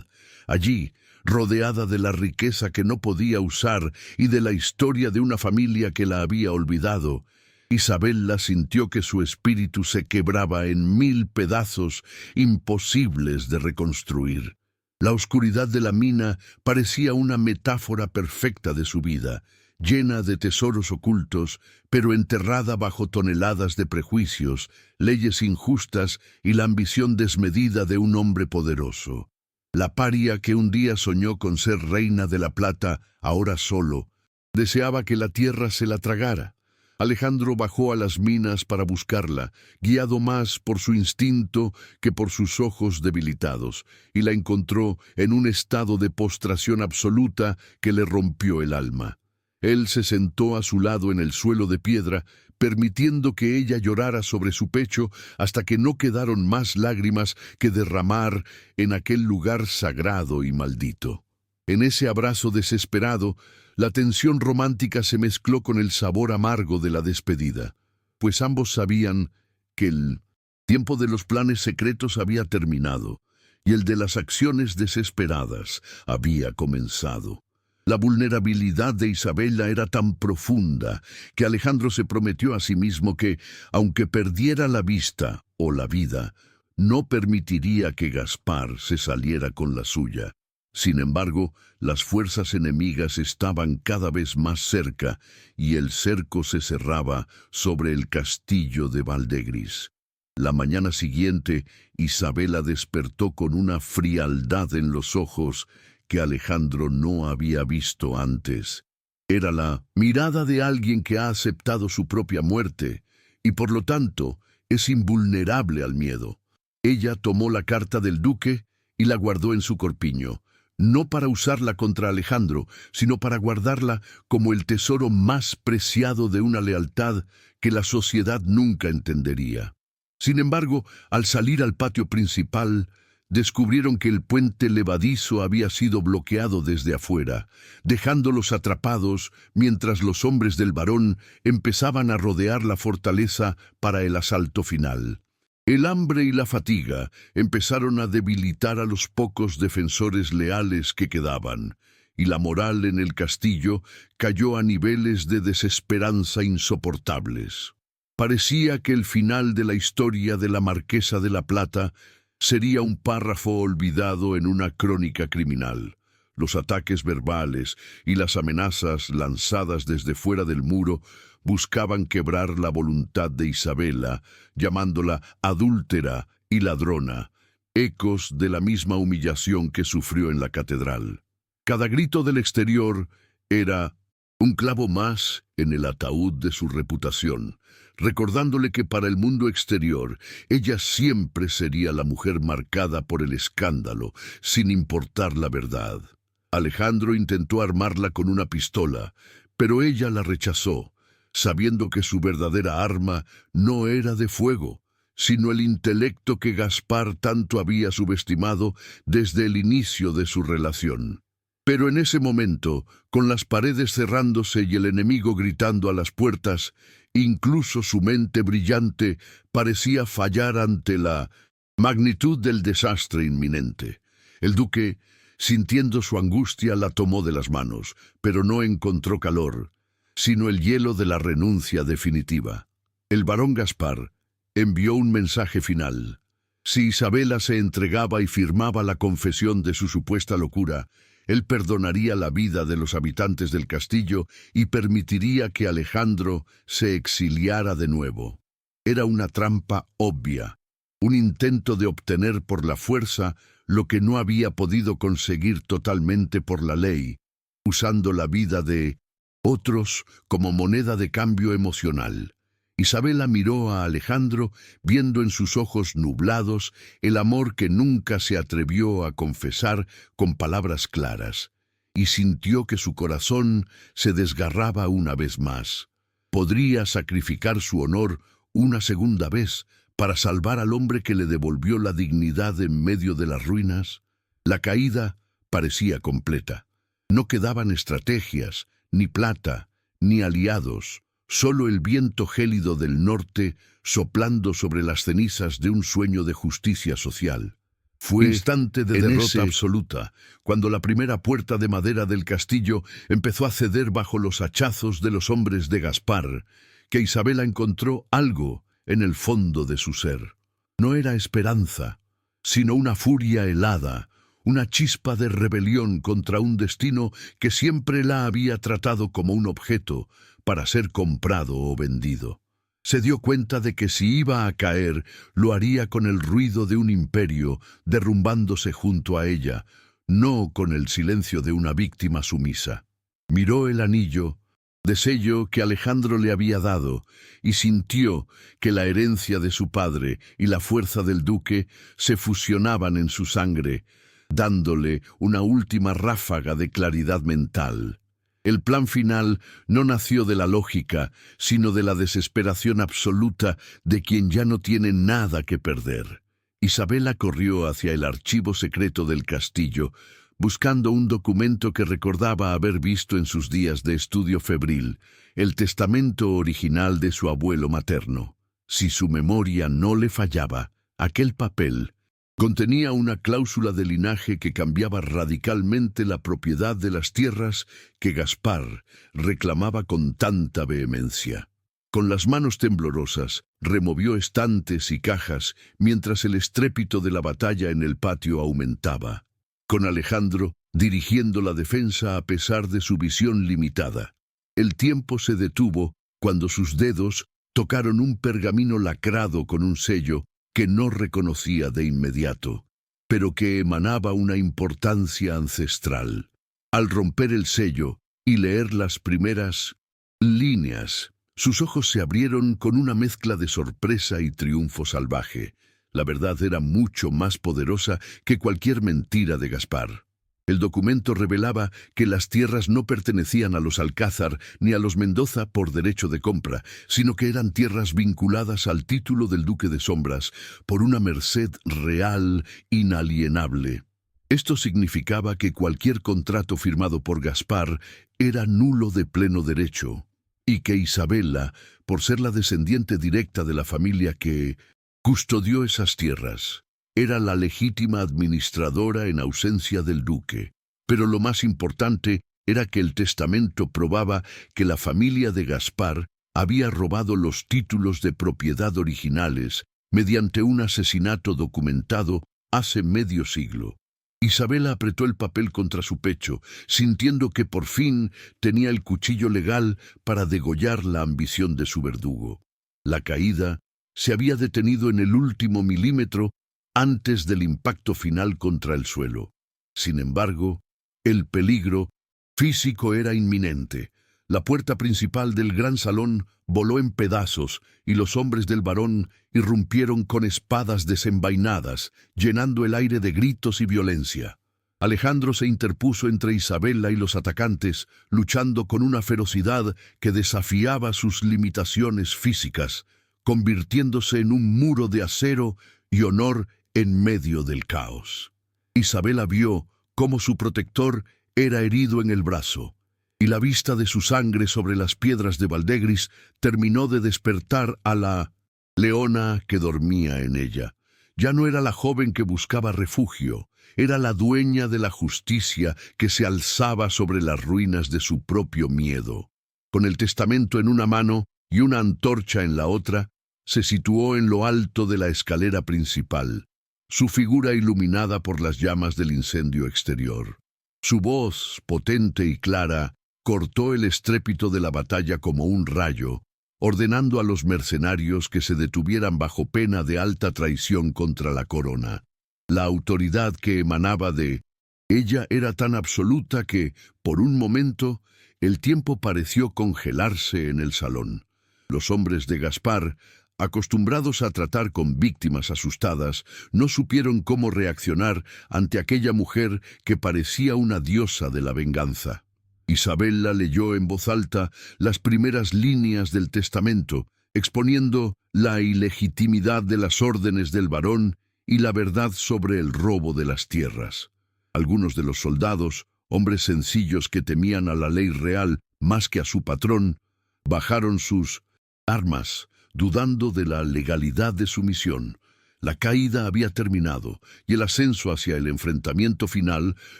Allí, rodeada de la riqueza que no podía usar y de la historia de una familia que la había olvidado, Isabela sintió que su espíritu se quebraba en 1000 pedazos imposibles de reconstruir. La oscuridad de la mina parecía una metáfora perfecta de su vida, llena de tesoros ocultos, pero enterrada bajo toneladas de prejuicios, leyes injustas y la ambición desmedida de un hombre poderoso. La paria que un día soñó con ser reina de la plata, ahora solo, deseaba que la tierra se la tragara. Alejandro bajó a las minas para buscarla, guiado más por su instinto que por sus ojos debilitados, y la encontró en un estado de postración absoluta que le rompió el alma. Él se sentó a su lado en el suelo de piedra, permitiendo que ella llorara sobre su pecho hasta que no quedaron más lágrimas que derramar en aquel lugar sagrado y maldito. En ese abrazo desesperado, la tensión romántica se mezcló con el sabor amargo de la despedida, pues ambos sabían que el tiempo de los planes secretos había terminado y el de las acciones desesperadas había comenzado. La vulnerabilidad de Isabela era tan profunda que Alejandro se prometió a sí mismo que, aunque perdiera la vista o la vida, no permitiría que Gaspar se saliera con la suya. Sin embargo, las fuerzas enemigas estaban cada vez más cerca y el cerco se cerraba sobre el castillo de Valdegris. La mañana siguiente, Isabela despertó con una frialdad en los ojos que Alejandro no había visto antes. Era la mirada de alguien que ha aceptado su propia muerte y, por lo tanto, es invulnerable al miedo. Ella tomó la carta del duque y la guardó en su corpiño, no para usarla contra Alejandro, sino para guardarla como el tesoro más preciado de una lealtad que la sociedad nunca entendería. Sin embargo, al salir al patio principal, descubrieron que el puente levadizo había sido bloqueado desde afuera, dejándolos atrapados mientras los hombres del varón empezaban a rodear la fortaleza para el asalto final. El hambre y la fatiga empezaron a debilitar a los pocos defensores leales que quedaban, y la moral en el castillo cayó a niveles de desesperanza insoportables. Parecía que el final de la historia de la Marquesa de la Plata sería un párrafo olvidado en una crónica criminal. Los ataques verbales y las amenazas lanzadas desde fuera del muro buscaban quebrar la voluntad de Isabela, llamándola adúltera y ladrona, ecos de la misma humillación que sufrió en la catedral. Cada grito del exterior era un clavo más en el ataúd de su reputación, recordándole que para el mundo exterior ella siempre sería la mujer marcada por el escándalo, sin importar la verdad. Alejandro intentó armarla con una pistola, pero ella la rechazó, sabiendo que su verdadera arma no era de fuego, sino el intelecto que Gaspar tanto había subestimado desde el inicio de su relación. Pero en ese momento, con las paredes cerrándose y el enemigo gritando a las puertas, incluso su mente brillante parecía fallar ante la magnitud del desastre inminente. El duque, sintiendo su angustia, la tomó de las manos, pero no encontró calor, sino el hielo de la renuncia definitiva. El barón Gaspar envió un mensaje final. Si Isabela se entregaba y firmaba la confesión de su supuesta locura, él perdonaría la vida de los habitantes del castillo y permitiría que Alejandro se exiliara de nuevo. Era una trampa obvia, un intento de obtener por la fuerza lo que no había podido conseguir totalmente por la ley, usando la vida de otros como moneda de cambio emocional. Isabela miró a Alejandro, viendo en sus ojos nublados el amor que nunca se atrevió a confesar con palabras claras, y sintió que su corazón se desgarraba una vez más. ¿Podría sacrificar su honor una segunda vez para salvar al hombre que le devolvió la dignidad en medio de las ruinas? La caída parecía completa. No quedaban estrategias, ni plata, ni aliados. Solo el viento gélido del norte soplando sobre las cenizas de un sueño de justicia social. Fue instante de derrota absoluta, cuando la primera puerta de madera del castillo empezó a ceder bajo los hachazos de los hombres de Gaspar, que Isabela encontró algo en el fondo de su ser. No era esperanza, sino una furia helada, una chispa de rebelión contra un destino que siempre la había tratado como un objeto para ser comprado o vendido. Se dio cuenta de que si iba a caer, lo haría con el ruido de un imperio derrumbándose junto a ella, no con el silencio de una víctima sumisa. Miró el anillo de sello que Alejandro le había dado y sintió que la herencia de su padre y la fuerza del duque se fusionaban en su sangre, dándole una última ráfaga de claridad mental. El plan final no nació de la lógica, sino de la desesperación absoluta de quien ya no tiene nada que perder. Isabela corrió hacia el archivo secreto del castillo, buscando un documento que recordaba haber visto en sus días de estudio febril, el testamento original de su abuelo materno. Si su memoria no le fallaba, aquel papel contenía una cláusula de linaje que cambiaba radicalmente la propiedad de las tierras que Gaspar reclamaba con tanta vehemencia. Con las manos temblorosas, removió estantes y cajas mientras el estrépito de la batalla en el patio aumentaba, con Alejandro dirigiendo la defensa a pesar de su visión limitada. El tiempo se detuvo cuando sus dedos tocaron un pergamino lacrado con un sello que no reconocía de inmediato, pero que emanaba una importancia ancestral. Al romper el sello y leer las primeras líneas, sus ojos se abrieron con una mezcla de sorpresa y triunfo salvaje. La verdad era mucho más poderosa que cualquier mentira de Gaspar. El documento revelaba que las tierras no pertenecían a los Alcázar ni a los Mendoza por derecho de compra, sino que eran tierras vinculadas al título del Duque de Sombras por una merced real inalienable. Esto significaba que cualquier contrato firmado por Gaspar era nulo de pleno derecho, y que Isabela, por ser la descendiente directa de la familia que custodió esas tierras, era la legítima administradora en ausencia del duque. Pero lo más importante era que el testamento probaba que la familia de Gaspar había robado los títulos de propiedad originales mediante un asesinato documentado hace medio siglo. Isabela apretó el papel contra su pecho, sintiendo que por fin tenía el cuchillo legal para degollar la ambición de su verdugo. La caída se había detenido en el último milímetro antes del impacto final contra el suelo. Sin embargo, el peligro físico era inminente. La puerta principal del gran salón voló en pedazos y los hombres del barón irrumpieron con espadas desenvainadas, llenando el aire de gritos y violencia. Alejandro se interpuso entre Isabela y los atacantes, luchando con una ferocidad que desafiaba sus limitaciones físicas, convirtiéndose en un muro de acero y honor en medio del caos. Isabela vio cómo su protector era herido en el brazo, y la vista de su sangre sobre las piedras de Valdegris terminó de despertar a la leona que dormía en ella. Ya no era la joven que buscaba refugio, era la dueña de la justicia que se alzaba sobre las ruinas de su propio miedo. Con el testamento en una mano y una antorcha en la otra, se situó en lo alto de la escalera principal, su figura iluminada por las llamas del incendio exterior. Su voz, potente y clara, cortó el estrépito de la batalla como un rayo, ordenando a los mercenarios que se detuvieran bajo pena de alta traición contra la corona. La autoridad que emanaba de ella era tan absoluta que, por un momento, el tiempo pareció congelarse en el salón. Los hombres de Gaspar, acostumbrados a tratar con víctimas asustadas, no supieron cómo reaccionar ante aquella mujer que parecía una diosa de la venganza. Isabella leyó en voz alta las primeras líneas del testamento, exponiendo la ilegitimidad de las órdenes del varón y la verdad sobre el robo de las tierras. Algunos de los soldados, hombres sencillos que temían a la ley real más que a su patrón, bajaron sus armas, dudando de la legalidad de su misión. La caída había terminado y el ascenso hacia el enfrentamiento final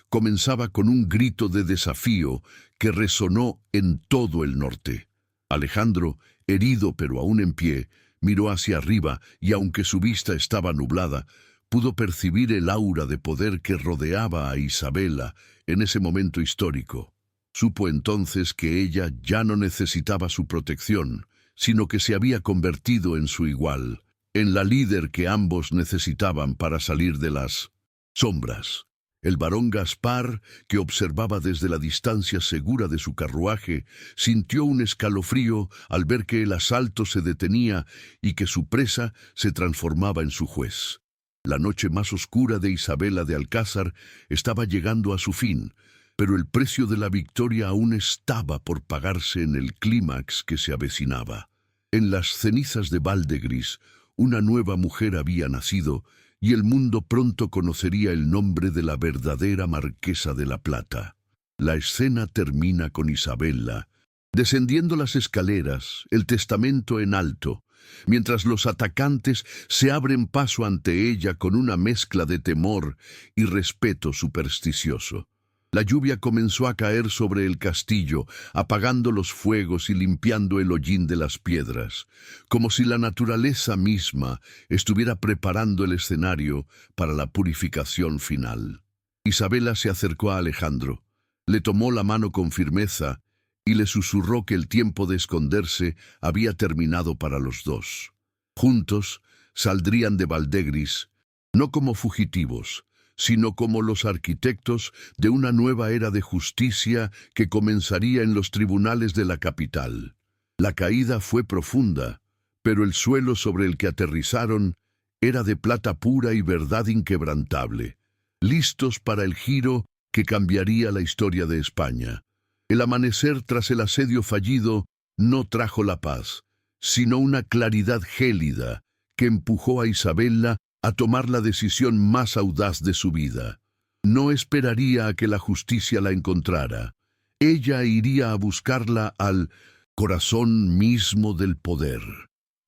comenzaba con un grito de desafío que resonó en todo el norte. Alejandro, herido pero aún en pie, miró hacia arriba y aunque su vista estaba nublada, pudo percibir el aura de poder que rodeaba a Isabella en ese momento histórico. Supo entonces que ella ya no necesitaba su protección, sino que se había convertido en su igual, en la líder que ambos necesitaban para salir de las sombras. El barón Gaspar, que observaba desde la distancia segura de su carruaje, sintió un escalofrío al ver que el asalto se detenía y que su presa se transformaba en su juez. La noche más oscura de Isabella de Alcázar estaba llegando a su fin, pero el precio de la victoria aún estaba por pagarse en el clímax que se avecinaba. En las cenizas de Valdegris, una nueva mujer había nacido, y el mundo pronto conocería el nombre de la verdadera Marquesa de la Plata. La escena termina con Isabella descendiendo las escaleras, el testamento en alto, mientras los atacantes se abren paso ante ella con una mezcla de temor y respeto supersticioso. La lluvia comenzó a caer sobre el castillo, apagando los fuegos y limpiando el hollín de las piedras, como si la naturaleza misma estuviera preparando el escenario para la purificación final. Isabella se acercó a Alejandro, le tomó la mano con firmeza y le susurró que el tiempo de esconderse había terminado para los dos. Juntos saldrían de Valdegris, no como fugitivos, sino como los arquitectos de una nueva era de justicia que comenzaría en los tribunales de la capital. La caída fue profunda, pero el suelo sobre el que aterrizaron era de plata pura y verdad inquebrantable, listos para el giro que cambiaría la historia de España. El amanecer tras el asedio fallido no trajo la paz, sino una claridad gélida que empujó a Isabella a tomar la decisión más audaz de su vida. No esperaría a que la justicia la encontrara. Ella iría a buscarla al corazón mismo del poder.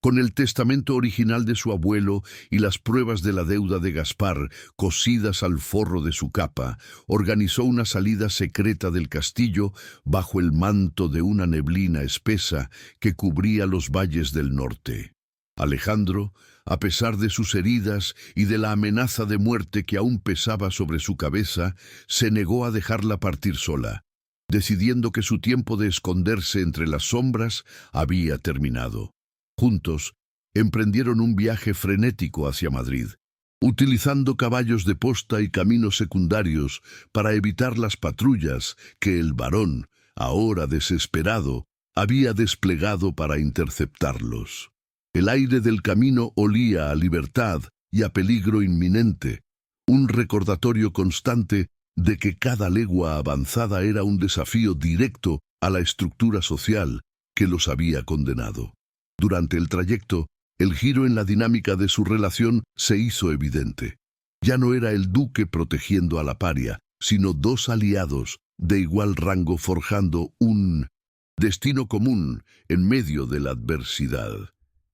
Con el testamento original de su abuelo y las pruebas de la deuda de Gaspar cosidas al forro de su capa, organizó una salida secreta del castillo bajo el manto de una neblina espesa que cubría los valles del norte. Alejandro, a pesar de sus heridas y de la amenaza de muerte que aún pesaba sobre su cabeza, se negó a dejarla partir sola, decidiendo que su tiempo de esconderse entre las sombras había terminado. Juntos, emprendieron un viaje frenético hacia Madrid, utilizando caballos de posta y caminos secundarios para evitar las patrullas que el barón, ahora desesperado, había desplegado para interceptarlos. El aire del camino olía a libertad y a peligro inminente, un recordatorio constante de que cada legua avanzada era un desafío directo a la estructura social que los había condenado. Durante el trayecto, el giro en la dinámica de su relación se hizo evidente. Ya no era el duque protegiendo a la paria, sino dos aliados de igual rango forjando un destino común en medio de la adversidad.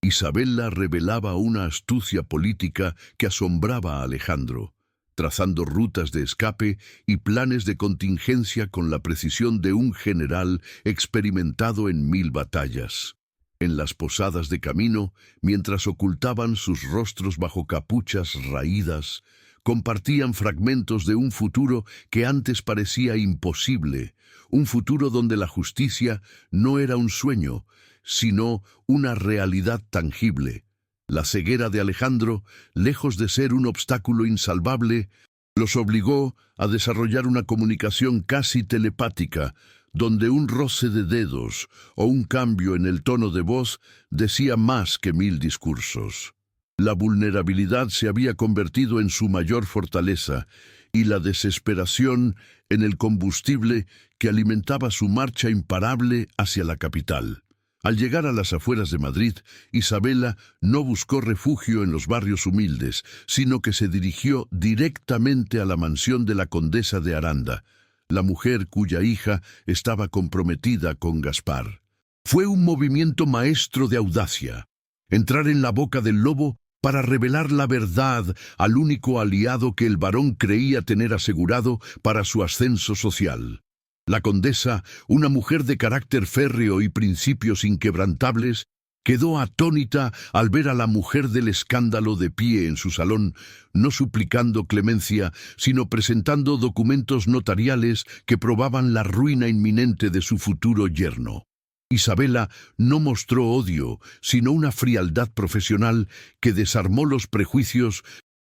Isabela revelaba una astucia política que asombraba a Alejandro, trazando rutas de escape y planes de contingencia con la precisión de un general experimentado en 1000 batallas. En las posadas de camino, mientras ocultaban sus rostros bajo capuchas raídas, compartían fragmentos de un futuro que antes parecía imposible, un futuro donde la justicia no era un sueño, sino una realidad tangible. La ceguera de Alejandro, lejos de ser un obstáculo insalvable, los obligó a desarrollar una comunicación casi telepática, donde un roce de dedos o un cambio en el tono de voz decía más que 1000 discursos. La vulnerabilidad se había convertido en su mayor fortaleza y la desesperación en el combustible que alimentaba su marcha imparable hacia la capital. Al llegar a las afueras de Madrid, Isabela no buscó refugio en los barrios humildes, sino que se dirigió directamente a la mansión de la condesa de Aranda, la mujer cuya hija estaba comprometida con Gaspar. Fue un movimiento maestro de audacia, entrar en la boca del lobo para revelar la verdad al único aliado que el varón creía tener asegurado para su ascenso social. La condesa, una mujer de carácter férreo y principios inquebrantables, quedó atónita al ver a la mujer del escándalo de pie en su salón, no suplicando clemencia, sino presentando documentos notariales que probaban la ruina inminente de su futuro yerno. Isabela no mostró odio, sino una frialdad profesional que desarmó los prejuicios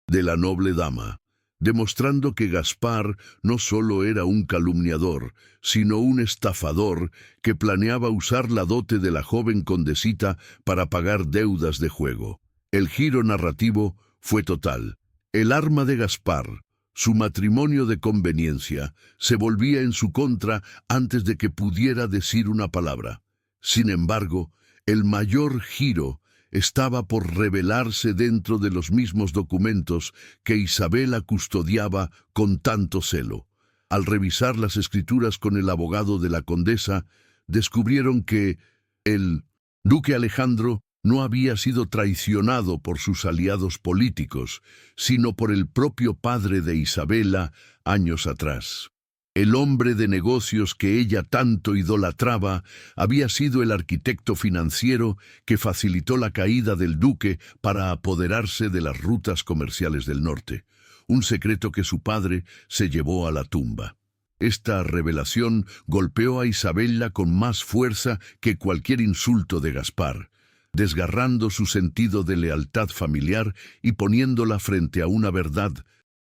de la noble dama, demostrando que Gaspar no solo era un calumniador, sino un estafador que planeaba usar la dote de la joven condesita para pagar deudas de juego. El giro narrativo fue total. El arma de Gaspar, su matrimonio de conveniencia, se volvía en su contra antes de que pudiera decir una palabra. Sin embargo, el mayor giro estaba por revelarse dentro de los mismos documentos que Isabela custodiaba con tanto celo. Al revisar las escrituras con el abogado de la condesa, descubrieron que el duque Alejandro no había sido traicionado por sus aliados políticos, sino por el propio padre de Isabela años atrás. El hombre de negocios que ella tanto idolatraba había sido el arquitecto financiero que facilitó la caída del duque para apoderarse de las rutas comerciales del norte, un secreto que su padre se llevó a la tumba. Esta revelación golpeó a Isabela con más fuerza que cualquier insulto de Gaspar, desgarrando su sentido de lealtad familiar y poniéndola frente a una verdad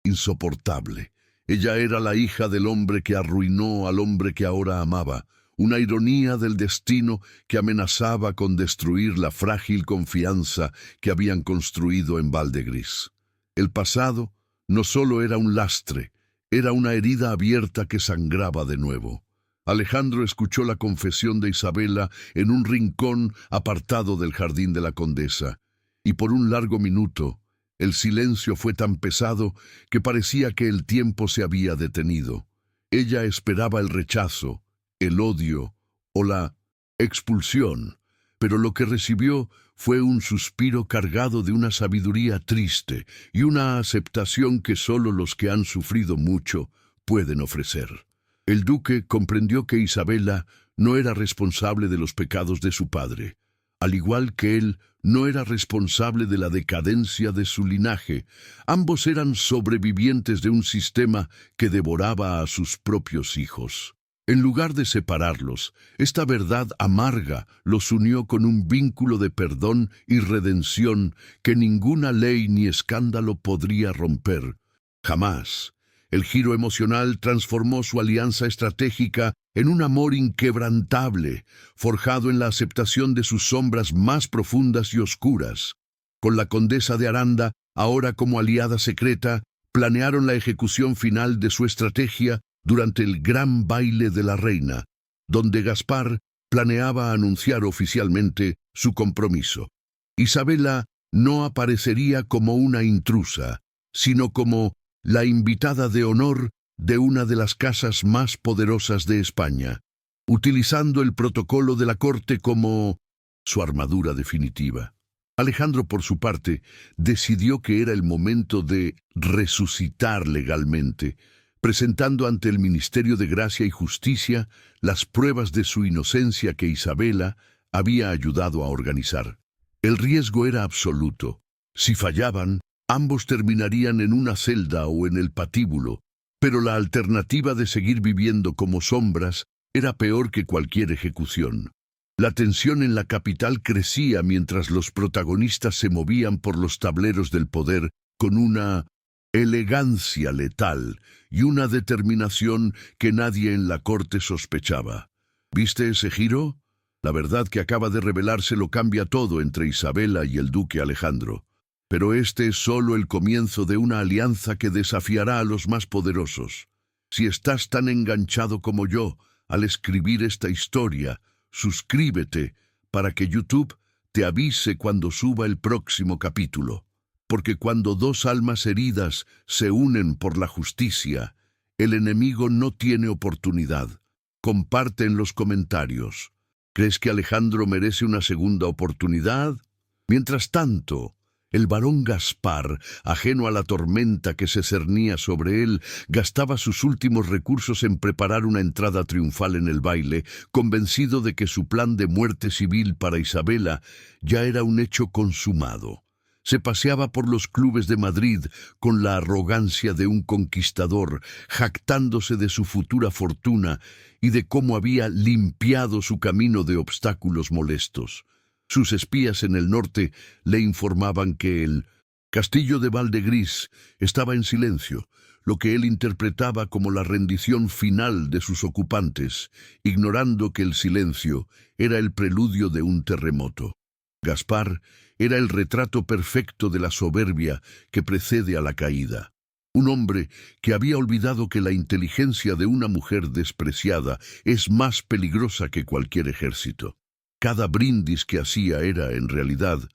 insoportable. Ella era la hija del hombre que arruinó al hombre que ahora amaba, una ironía del destino que amenazaba con destruir la frágil confianza que habían construido en Valdegris. El pasado no solo era un lastre, era una herida abierta que sangraba de nuevo. Alejandro escuchó la confesión de Isabela en un rincón apartado del jardín de la condesa, y por un largo minuto el silencio fue tan pesado que parecía que el tiempo se había detenido. Ella esperaba el rechazo, el odio o la expulsión, pero lo que recibió fue un suspiro cargado de una sabiduría triste y una aceptación que solo los que han sufrido mucho pueden ofrecer. El duque comprendió que Isabela no era responsable de los pecados de su padre, al igual que él no era responsable de la decadencia de su linaje. Ambos eran sobrevivientes de un sistema que devoraba a sus propios hijos. En lugar de separarlos, esta verdad amarga los unió con un vínculo de perdón y redención que ninguna ley ni escándalo podría romper. Jamás. El giro emocional transformó su alianza estratégica en un amor inquebrantable, forjado en la aceptación de sus sombras más profundas y oscuras. Con la condesa de Aranda, ahora como aliada secreta, planearon la ejecución final de su estrategia durante el gran baile de la reina, donde Gaspar planeaba anunciar oficialmente su compromiso. Isabela no aparecería como una intrusa, sino como la invitada de honor de una de las casas más poderosas de España, utilizando el protocolo de la corte como su armadura definitiva. Alejandro, por su parte, decidió que era el momento de resucitar legalmente, presentando ante el Ministerio de Gracia y Justicia las pruebas de su inocencia que Isabela había ayudado a organizar. El riesgo era absoluto. Si fallaban, ambos terminarían en una celda o en el patíbulo, pero la alternativa de seguir viviendo como sombras era peor que cualquier ejecución. La tensión en la capital crecía mientras los protagonistas se movían por los tableros del poder con una elegancia letal y una determinación que nadie en la corte sospechaba. ¿Viste ese giro? La verdad que acaba de revelarse lo cambia todo entre Isabela y el duque Alejandro. Pero este es solo el comienzo de una alianza que desafiará a los más poderosos. Si estás tan enganchado como yo al escribir esta historia, suscríbete para que YouTube te avise cuando suba el próximo capítulo. Porque cuando dos almas heridas se unen por la justicia, el enemigo no tiene oportunidad. Comparte en los comentarios. ¿Crees que Alejandro merece una segunda oportunidad? Mientras tanto, el barón Gaspar, ajeno a la tormenta que se cernía sobre él, gastaba sus últimos recursos en preparar una entrada triunfal en el baile, convencido de que su plan de muerte civil para Isabela ya era un hecho consumado. Se paseaba por los clubes de Madrid con la arrogancia de un conquistador, jactándose de su futura fortuna y de cómo había limpiado su camino de obstáculos molestos. Sus espías en el norte le informaban que el castillo de Valdegris estaba en silencio, lo que él interpretaba como la rendición final de sus ocupantes, ignorando que el silencio era el preludio de un terremoto. Gaspar era el retrato perfecto de la soberbia que precede a la caída. Un hombre que había olvidado que la inteligencia de una mujer despreciada es más peligrosa que cualquier ejército. Cada brindis que hacía era, en realidad,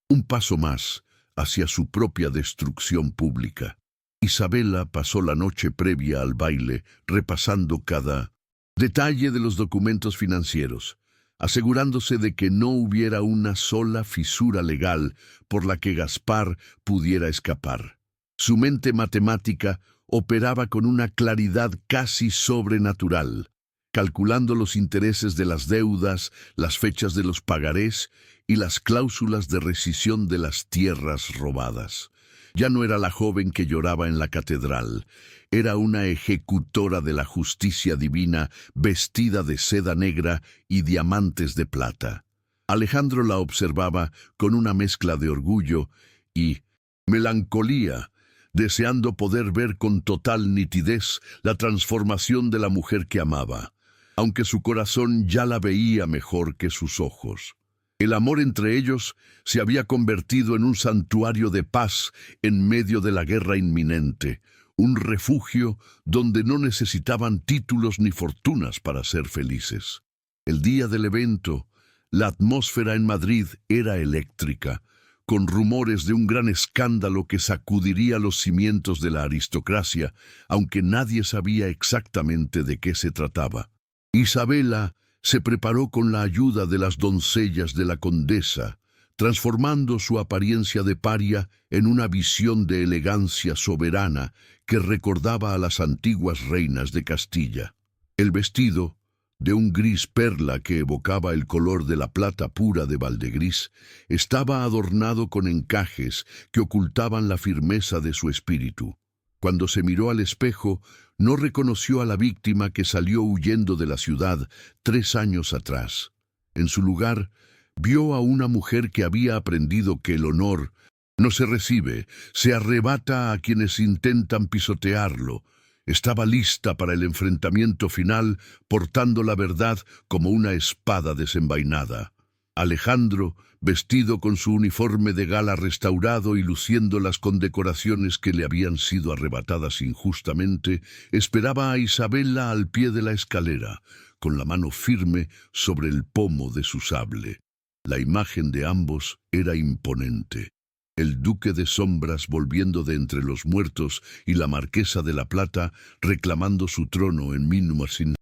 un paso más hacia su propia destrucción pública. Isabela pasó la noche previa al baile repasando cada detalle de los documentos financieros, asegurándose de que no hubiera una sola fisura legal por la que Gaspar pudiera escapar. Su mente matemática operaba con una claridad casi sobrenatural, calculando los intereses de las deudas, las fechas de los pagarés y las cláusulas de rescisión de las tierras robadas. Ya no era la joven que lloraba en la catedral, era una ejecutora de la justicia divina vestida de seda negra y diamantes de plata. Alejandro la observaba con una mezcla de orgullo y melancolía, deseando poder ver con total nitidez la transformación de la mujer que amaba, aunque su corazón ya la veía mejor que sus ojos. El amor entre ellos se había convertido en un santuario de paz en medio de la guerra inminente, un refugio donde no necesitaban títulos ni fortunas para ser felices. El día del evento, la atmósfera en Madrid era eléctrica, con rumores de un gran escándalo que sacudiría los cimientos de la aristocracia, aunque nadie sabía exactamente de qué se trataba. Isabela se preparó con la ayuda de las doncellas de la condesa, transformando su apariencia de paria en una visión de elegancia soberana que recordaba a las antiguas reinas de Castilla. El vestido, de un gris perla que evocaba el color de la plata pura de Valdegris, estaba adornado con encajes que ocultaban la firmeza de su espíritu. Cuando se miró al espejo, no reconoció a la víctima que salió huyendo de la ciudad 3 años atrás. En su lugar, vio a una mujer que había aprendido que el honor no se recibe, se arrebata a quienes intentan pisotearlo. Estaba lista para el enfrentamiento final, portando la verdad como una espada desenvainada. Alejandro, vestido con su uniforme de gala restaurado y luciendo las condecoraciones que le habían sido arrebatadas injustamente, esperaba a Isabela al pie de la escalera, con la mano firme sobre el pomo de su sable. La imagen de ambos era imponente. el duque de Sombras volviendo de entre los muertos y la marquesa de la Plata reclamando su trono en Minnusin.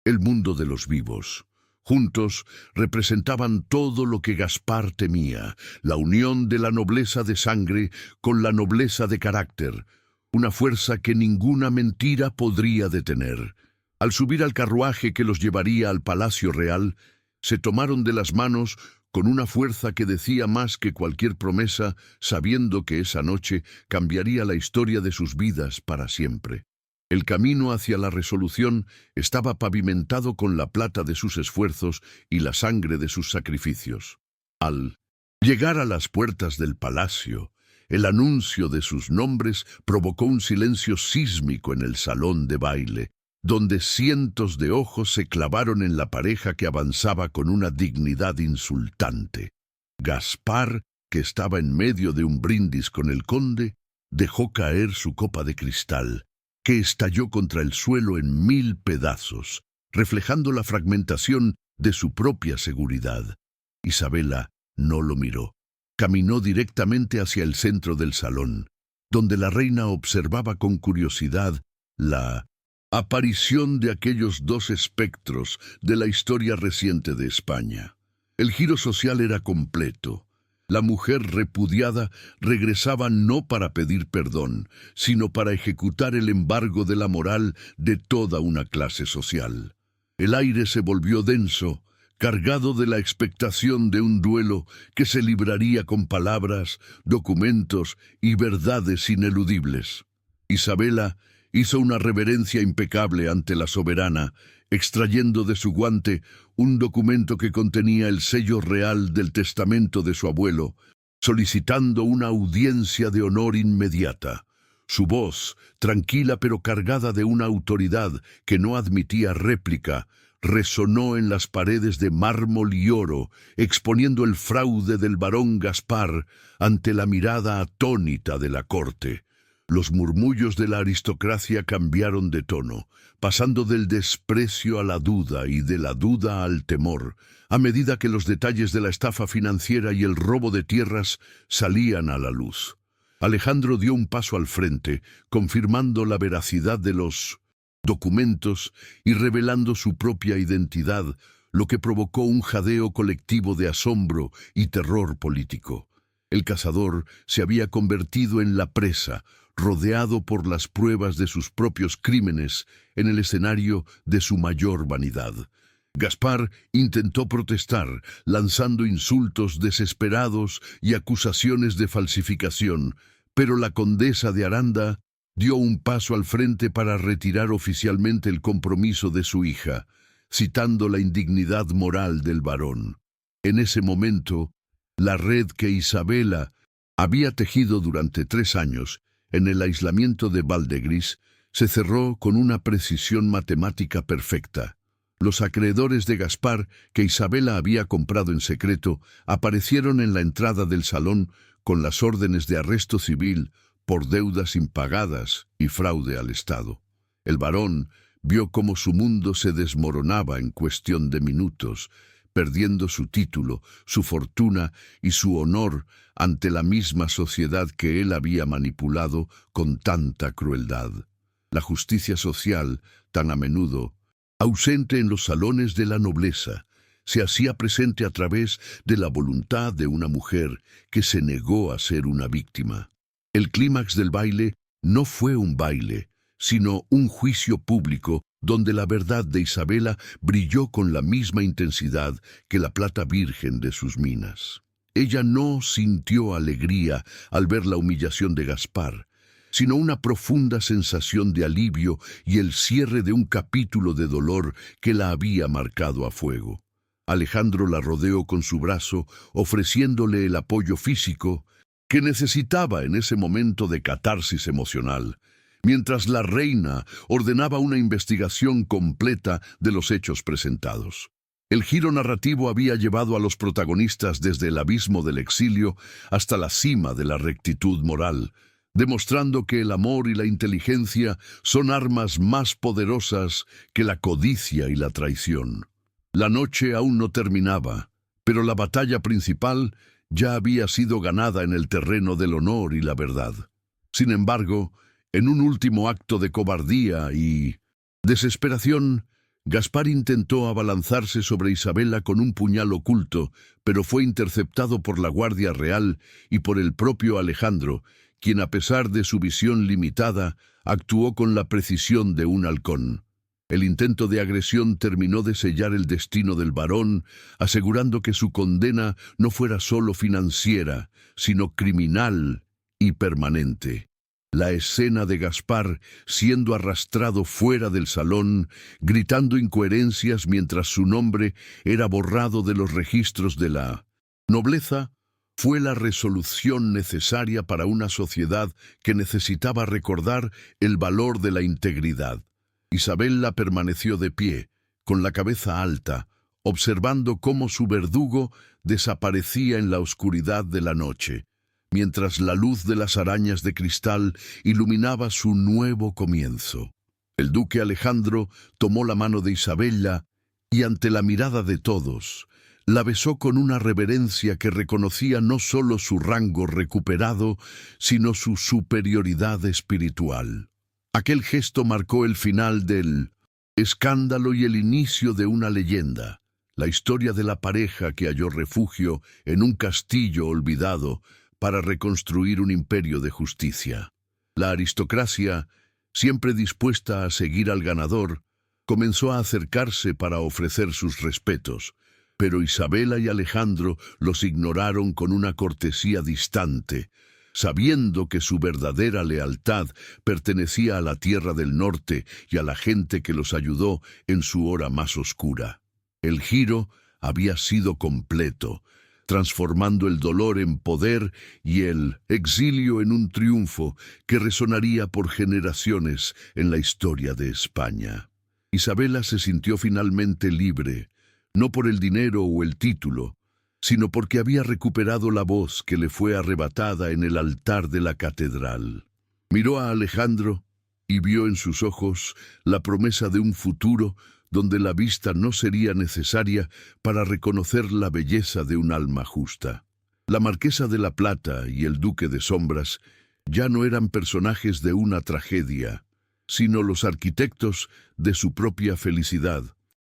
El mundo de los vivos. Juntos representaban todo lo que Gaspar temía, la unión de la nobleza de sangre con la nobleza de carácter, una fuerza que ninguna mentira podría detener. Al subir al carruaje que los llevaría al Palacio Real, se tomaron de las manos con una fuerza que decía más que cualquier promesa, sabiendo que esa noche cambiaría la historia de sus vidas para siempre. El camino hacia la resolución estaba pavimentado con la plata de sus esfuerzos y la sangre de sus sacrificios. Al llegar a las puertas del palacio, el anuncio de sus nombres provocó un silencio sísmico en el salón de baile, donde cientos de ojos se clavaron en la pareja que avanzaba con una dignidad insultante. Gaspar, que estaba en medio de un brindis con el conde, dejó caer su copa de cristal, que estalló contra el suelo en 1000 pedazos, reflejando la fragmentación de su propia seguridad. Isabela no lo miró. Caminó directamente hacia el centro del salón, donde la reina observaba con curiosidad la aparición de aquellos dos espectros de la historia reciente de España. El giro social era completo. La mujer repudiada regresaba no para pedir perdón, sino para ejecutar el embargo de la moral de toda una clase social. El aire se volvió denso, cargado de la expectación de un duelo que se libraría con palabras, documentos y verdades ineludibles. Isabela hizo una reverencia impecable ante la soberana, extrayendo de su guante un documento que contenía el sello real del testamento de su abuelo, solicitando una audiencia de honor inmediata. Su voz, tranquila pero cargada de una autoridad que no admitía réplica, resonó en las paredes de mármol y oro, exponiendo el fraude del barón Gaspar ante la mirada atónita de la corte. Los murmullos de la aristocracia cambiaron de tono, pasando del desprecio a la duda y de la duda al temor, a medida que los detalles de la estafa financiera y el robo de tierras salían a la luz. Alejandro dio un paso al frente, confirmando la veracidad de los documentos y revelando su propia identidad, lo que provocó un jadeo colectivo de asombro y terror político. El cazador se había convertido en la presa, rodeado por las pruebas de sus propios crímenes en el escenario de su mayor vanidad. Gaspar intentó protestar, lanzando insultos desesperados y acusaciones de falsificación, pero la condesa de Aranda dio un paso al frente para retirar oficialmente el compromiso de su hija, citando la indignidad moral del varón. En ese momento, la red que Isabela había tejido durante 3 años en el aislamiento de Valdegris se cerró con una precisión matemática perfecta. Los acreedores de Gaspar, que Isabela había comprado en secreto, aparecieron en la entrada del salón con las órdenes de arresto civil por deudas impagadas y fraude al Estado. El varón vio cómo su mundo se desmoronaba en cuestión de minutos, perdiendo su título, su fortuna y su honor ante la misma sociedad que él había manipulado con tanta crueldad. La justicia social, tan a menudo ausente en los salones de la nobleza, se hacía presente a través de la voluntad de una mujer que se negó a ser una víctima. El clímax del baile no fue un baile, sino un juicio público donde la verdad de Isabela brilló con la misma intensidad que la plata virgen de sus minas. Ella no sintió alegría al ver la humillación de Gaspar, sino una profunda sensación de alivio y el cierre de un capítulo de dolor que la había marcado a fuego. Alejandro la rodeó con su brazo, ofreciéndole el apoyo físico que necesitaba en ese momento de catarsis emocional, mientras la reina ordenaba una investigación completa de los hechos presentados. El giro narrativo había llevado a los protagonistas desde el abismo del exilio hasta la cima de la rectitud moral, demostrando que el amor y la inteligencia son armas más poderosas que la codicia y la traición. La noche aún no terminaba, pero la batalla principal ya había sido ganada en el terreno del honor y la verdad. Sin embargo, en un último acto de cobardía y desesperación, Gaspar intentó abalanzarse sobre Isabela con un puñal oculto, pero fue interceptado por la Guardia Real y por el propio Alejandro, quien, a pesar de su visión limitada, actuó con la precisión de un halcón. El intento de agresión terminó de sellar el destino del varón, asegurando que su condena no fuera solo financiera, sino criminal y permanente. La escena de Gaspar siendo arrastrado fuera del salón, gritando incoherencias mientras su nombre era borrado de los registros de la nobleza, fue la resolución necesaria para una sociedad que necesitaba recordar el valor de la integridad. Isabela permaneció de pie, con la cabeza alta, observando cómo su verdugo desaparecía en la oscuridad de la noche, mientras la luz de las arañas de cristal iluminaba su nuevo comienzo. El duque Alejandro tomó la mano de Isabela y, ante la mirada de todos, la besó con una reverencia que reconocía no solo su rango recuperado, sino su superioridad espiritual. Aquel gesto marcó el final del escándalo y el inicio de una leyenda, la historia de la pareja que halló refugio en un castillo olvidado para reconstruir un imperio de justicia. La aristocracia, siempre dispuesta a seguir al ganador, comenzó a acercarse para ofrecer sus respetos, pero Isabela y Alejandro los ignoraron con una cortesía distante, sabiendo que su verdadera lealtad pertenecía a la tierra del norte y a la gente que los ayudó en su hora más oscura. El giro había sido completo, transformando el dolor en poder y el exilio en un triunfo que resonaría por generaciones en la historia de España. Isabela se sintió finalmente libre, no por el dinero o el título, sino porque había recuperado la voz que le fue arrebatada en el altar de la catedral. Miró a Alejandro y vio en sus ojos la promesa de un futuro donde la vista no sería necesaria para reconocer la belleza de un alma justa. La Marquesa de la Plata y el Duque de Sombras ya no eran personajes de una tragedia, sino los arquitectos de su propia felicidad,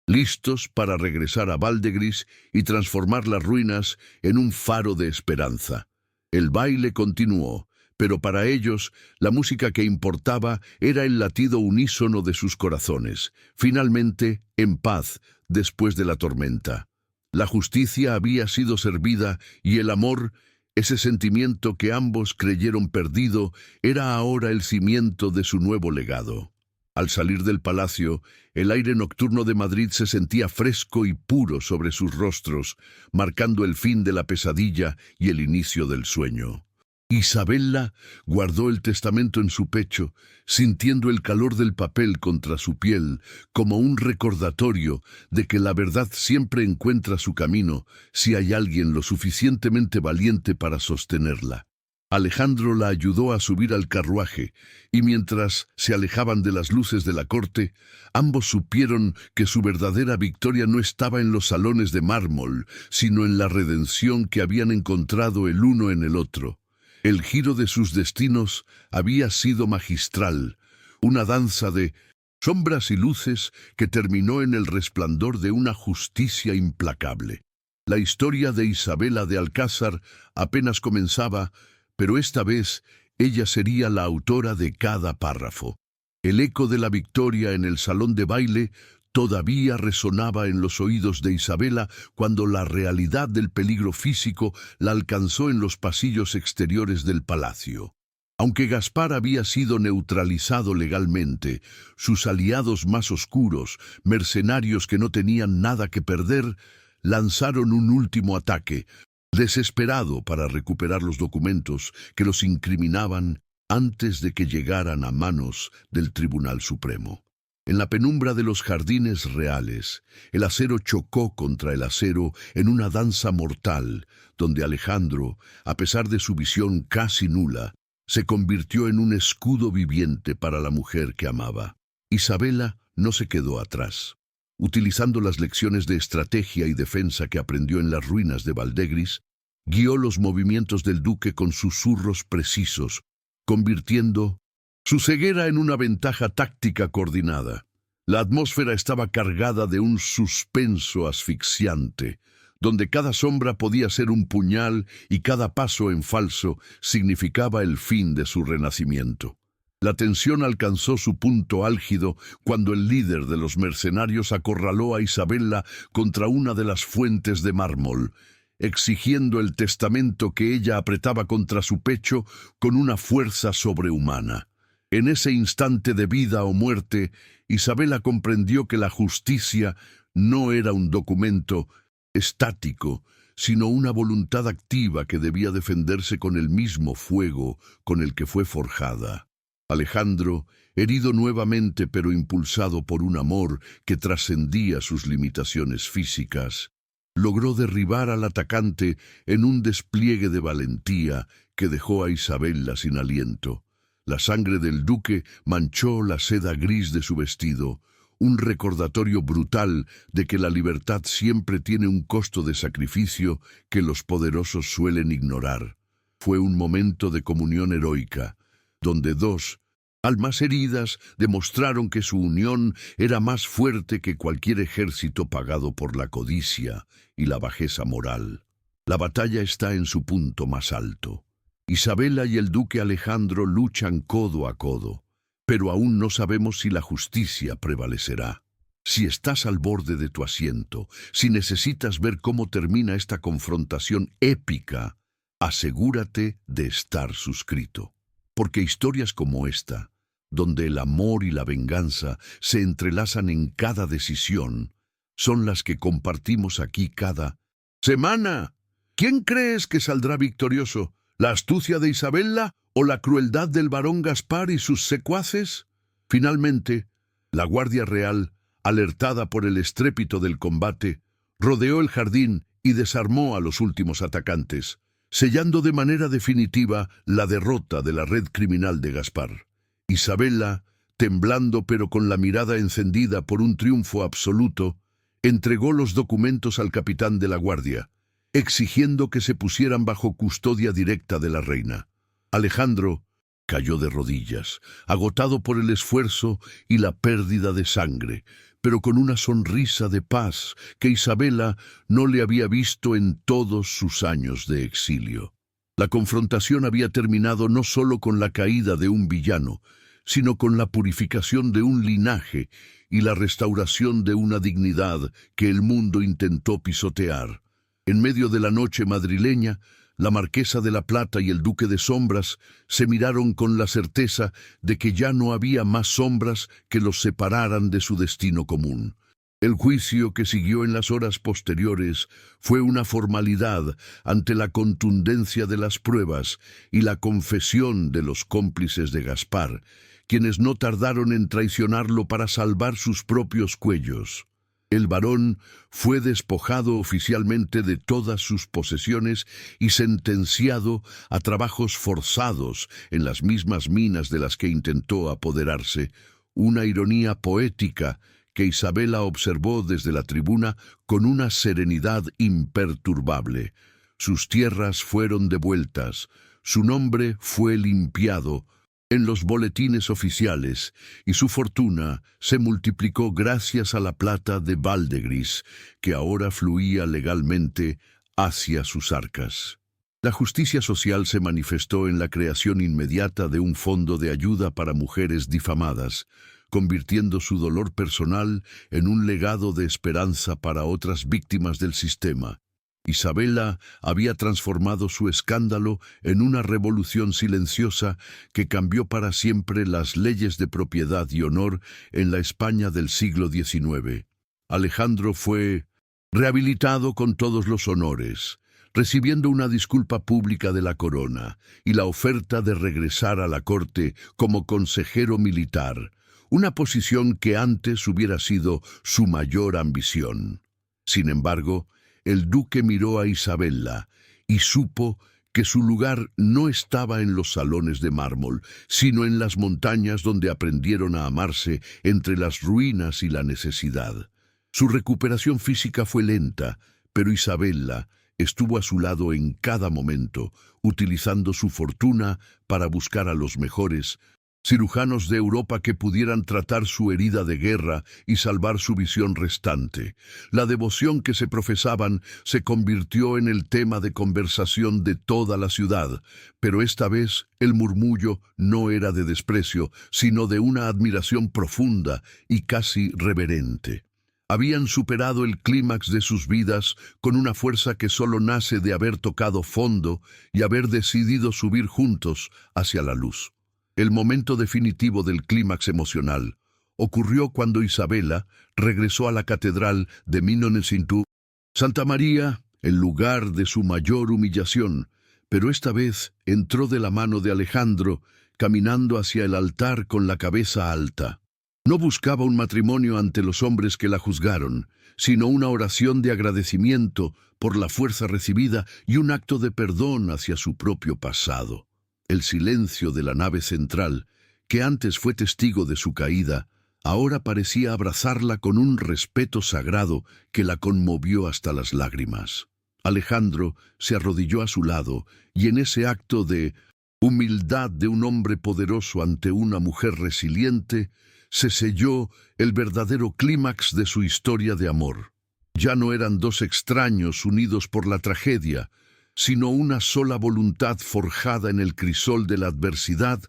listos para regresar a Valdegris y transformar las ruinas en un faro de esperanza. El baile continuó, pero para ellos la música que importaba era el latido unísono de sus corazones, finalmente en paz después de la tormenta. La justicia había sido servida y el amor, ese sentimiento que ambos creyeron perdido, era ahora el cimiento de su nuevo legado. Al salir del palacio, el aire nocturno de Madrid se sentía fresco y puro sobre sus rostros, marcando el fin de la pesadilla y el inicio del sueño. Isabela guardó el testamento en su pecho, sintiendo el calor del papel contra su piel, como un recordatorio de que la verdad siempre encuentra su camino si hay alguien lo suficientemente valiente para sostenerla. Alejandro la ayudó a subir al carruaje, y mientras se alejaban de las luces de la corte, ambos supieron que su verdadera victoria no estaba en los salones de mármol, sino en la redención que habían encontrado el uno en el otro. El giro de sus destinos había sido magistral, una danza de sombras y luces que terminó en el resplandor de una justicia implacable. La historia de Isabela de Alcázar apenas comenzaba, pero esta vez ella sería la autora de cada párrafo. El eco de la victoria en el salón de baile todavía resonaba en los oídos de Isabela cuando la realidad del peligro físico la alcanzó en los pasillos exteriores del palacio. Aunque Gaspar había sido neutralizado legalmente, sus aliados más oscuros, mercenarios que no tenían nada que perder, lanzaron un último ataque, desesperado para recuperar los documentos que los incriminaban antes de que llegaran a manos del Tribunal Supremo. En la penumbra de los jardines reales, el acero chocó contra el acero en una danza mortal, donde Alejandro, a pesar de su visión casi nula, se convirtió en un escudo viviente para la mujer que amaba. Isabela no se quedó atrás. Utilizando las lecciones de estrategia y defensa que aprendió en las ruinas de Valdegris, Guió los movimientos del duque con susurros precisos, convirtiendo su ceguera en una ventaja táctica coordinada. La atmósfera estaba cargada de un suspenso asfixiante, donde cada sombra podía ser un puñal y cada paso en falso significaba el fin de su renacimiento. La tensión alcanzó su punto álgido cuando el líder de los mercenarios acorraló a Isabella contra una de las fuentes de mármol, exigiendo el testamento que ella apretaba contra su pecho con una fuerza sobrehumana. En ese instante de vida o muerte, Isabella comprendió que la justicia no era un documento estático, sino una voluntad activa que debía defenderse con el mismo fuego con el que fue forjada. Alejandro, herido nuevamente pero impulsado por un amor que trascendía sus limitaciones físicas, logró derribar al atacante en un despliegue de valentía que dejó a Isabella sin aliento. La sangre del duque manchó la seda gris de su vestido, un recordatorio brutal de que la libertad siempre tiene un costo de sacrificio que los poderosos suelen ignorar. Fue un momento de comunión heroica, donde dos almas heridas demostraron que su unión era más fuerte que cualquier ejército pagado por la codicia y la bajeza moral. La batalla está en su punto más alto. Isabella y el duque Alejandro luchan codo a codo, pero aún no sabemos si la justicia prevalecerá. Si estás al borde de tu asiento, si necesitas ver cómo termina esta confrontación épica, asegúrate de estar suscrito. Porque historias como esta, donde el amor y la venganza se entrelazan en cada decisión, son las que compartimos aquí cada semana. ¿Quién crees que saldrá victorioso? ¿La astucia de Isabella o la crueldad del barón Gaspar y sus secuaces? Finalmente, la Guardia Real, alertada por el estrépito del combate, rodeó el jardín y desarmó a los últimos atacantes, sellando de manera definitiva la derrota de la red criminal de Gaspar. Isabella, temblando pero con la mirada encendida por un triunfo absoluto, entregó los documentos al capitán de la guardia, exigiendo que se pusieran bajo custodia directa de la reina. Alejandro cayó de rodillas, agotado por el esfuerzo y la pérdida de sangre, pero con una sonrisa de paz que Isabella no le había visto en todos sus años de exilio. La confrontación había terminado no solo con la caída de un villano, sino con la purificación de un linaje y la restauración de una dignidad que el mundo intentó pisotear. En medio de la noche madrileña, la Marquesa de la Plata y el Duque de Sombras se miraron con la certeza de que ya no había más sombras que los separaran de su destino común. El juicio que siguió en las horas posteriores fue una formalidad ante la contundencia de las pruebas y la confesión de los cómplices de Gaspar, quienes no tardaron en traicionarlo para salvar sus propios cuellos. El barón fue despojado oficialmente de todas sus posesiones y sentenciado a trabajos forzados en las mismas minas de las que intentó apoderarse, una ironía poética que Isabella observó desde la tribuna con una serenidad imperturbable. Sus tierras fueron devueltas, su nombre fue limpiado en los boletines oficiales, y su fortuna se multiplicó gracias a la plata de Valdegris, que ahora fluía legalmente hacia sus arcas. La justicia social se manifestó en la creación inmediata de un fondo de ayuda para mujeres difamadas, convirtiendo su dolor personal en un legado de esperanza para otras víctimas del sistema. Isabella había transformado su escándalo en una revolución silenciosa que cambió para siempre las leyes de propiedad y honor en la España del siglo XIX. Alejandro fue rehabilitado con todos los honores, recibiendo una disculpa pública de la corona y la oferta de regresar a la corte como consejero militar, una posición que antes hubiera sido su mayor ambición. Sin embargo, el duque miró a Isabella y supo que su lugar no estaba en los salones de mármol, sino en las montañas donde aprendieron a amarse entre las ruinas y la necesidad. Su recuperación física fue lenta, pero Isabella, estuvo a su lado en cada momento, utilizando su fortuna para buscar a los mejores cirujanos de Europa que pudieran tratar su herida de guerra y salvar su visión restante. La devoción que se profesaban se convirtió en el tema de conversación de toda la ciudad, pero esta vez el murmullo no era de desprecio, sino de una admiración profunda y casi reverente. Habían superado el clímax de sus vidas con una fuerza que solo nace de haber tocado fondo y haber decidido subir juntos hacia la luz. El momento definitivo del clímax emocional ocurrió cuando Isabela regresó a la catedral de Minonecintú, Santa María, el lugar de su mayor humillación, pero esta vez entró de la mano de Alejandro, caminando hacia el altar con la cabeza alta. No buscaba un matrimonio ante los hombres que la juzgaron, sino una oración de agradecimiento por la fuerza recibida y un acto de perdón hacia su propio pasado. El silencio de la nave central, que antes fue testigo de su caída, ahora parecía abrazarla con un respeto sagrado que la conmovió hasta las lágrimas. Alejandro se arrodilló a su lado y en ese acto de humildad de un hombre poderoso ante una mujer resiliente, se selló el verdadero clímax de su historia de amor. Ya no eran dos extraños unidos por la tragedia, sino una sola voluntad forjada en el crisol de la adversidad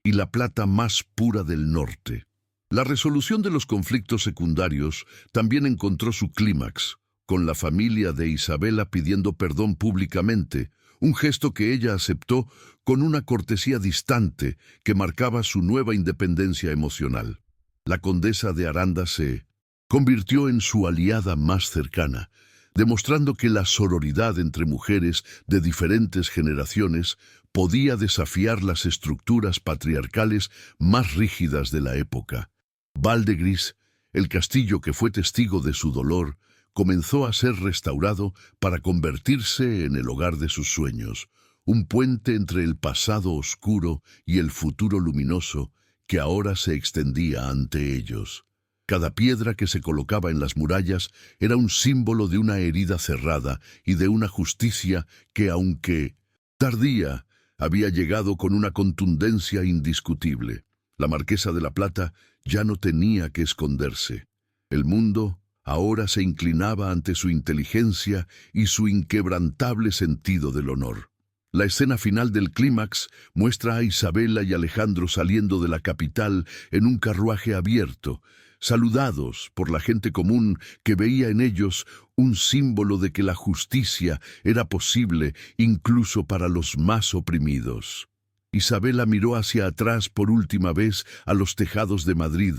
y la plata más pura del norte. La resolución de los conflictos secundarios también encontró su clímax, con la familia de Isabela pidiendo perdón públicamente, un gesto que ella aceptó con una cortesía distante que marcaba su nueva independencia emocional. La condesa de Aranda se convirtió en su aliada más cercana, demostrando que la sororidad entre mujeres de diferentes generaciones podía desafiar las estructuras patriarcales más rígidas de la época. Valdegris, el castillo que fue testigo de su dolor, comenzó a ser restaurado para convertirse en el hogar de sus sueños, un puente entre el pasado oscuro y el futuro luminoso que ahora se extendía ante ellos. Cada piedra que se colocaba en las murallas era un símbolo de una herida cerrada y de una justicia que, aunque tardía, había llegado con una contundencia indiscutible. La Marquesa de la Plata ya no tenía que esconderse. El mundo ahora se inclinaba ante su inteligencia y su inquebrantable sentido del honor. La escena final del clímax muestra a Isabela y Alejandro saliendo de la capital en un carruaje abierto, saludados por la gente común que veía en ellos un símbolo de que la justicia era posible incluso para los más oprimidos. Isabela miró hacia atrás por última vez a los tejados de Madrid,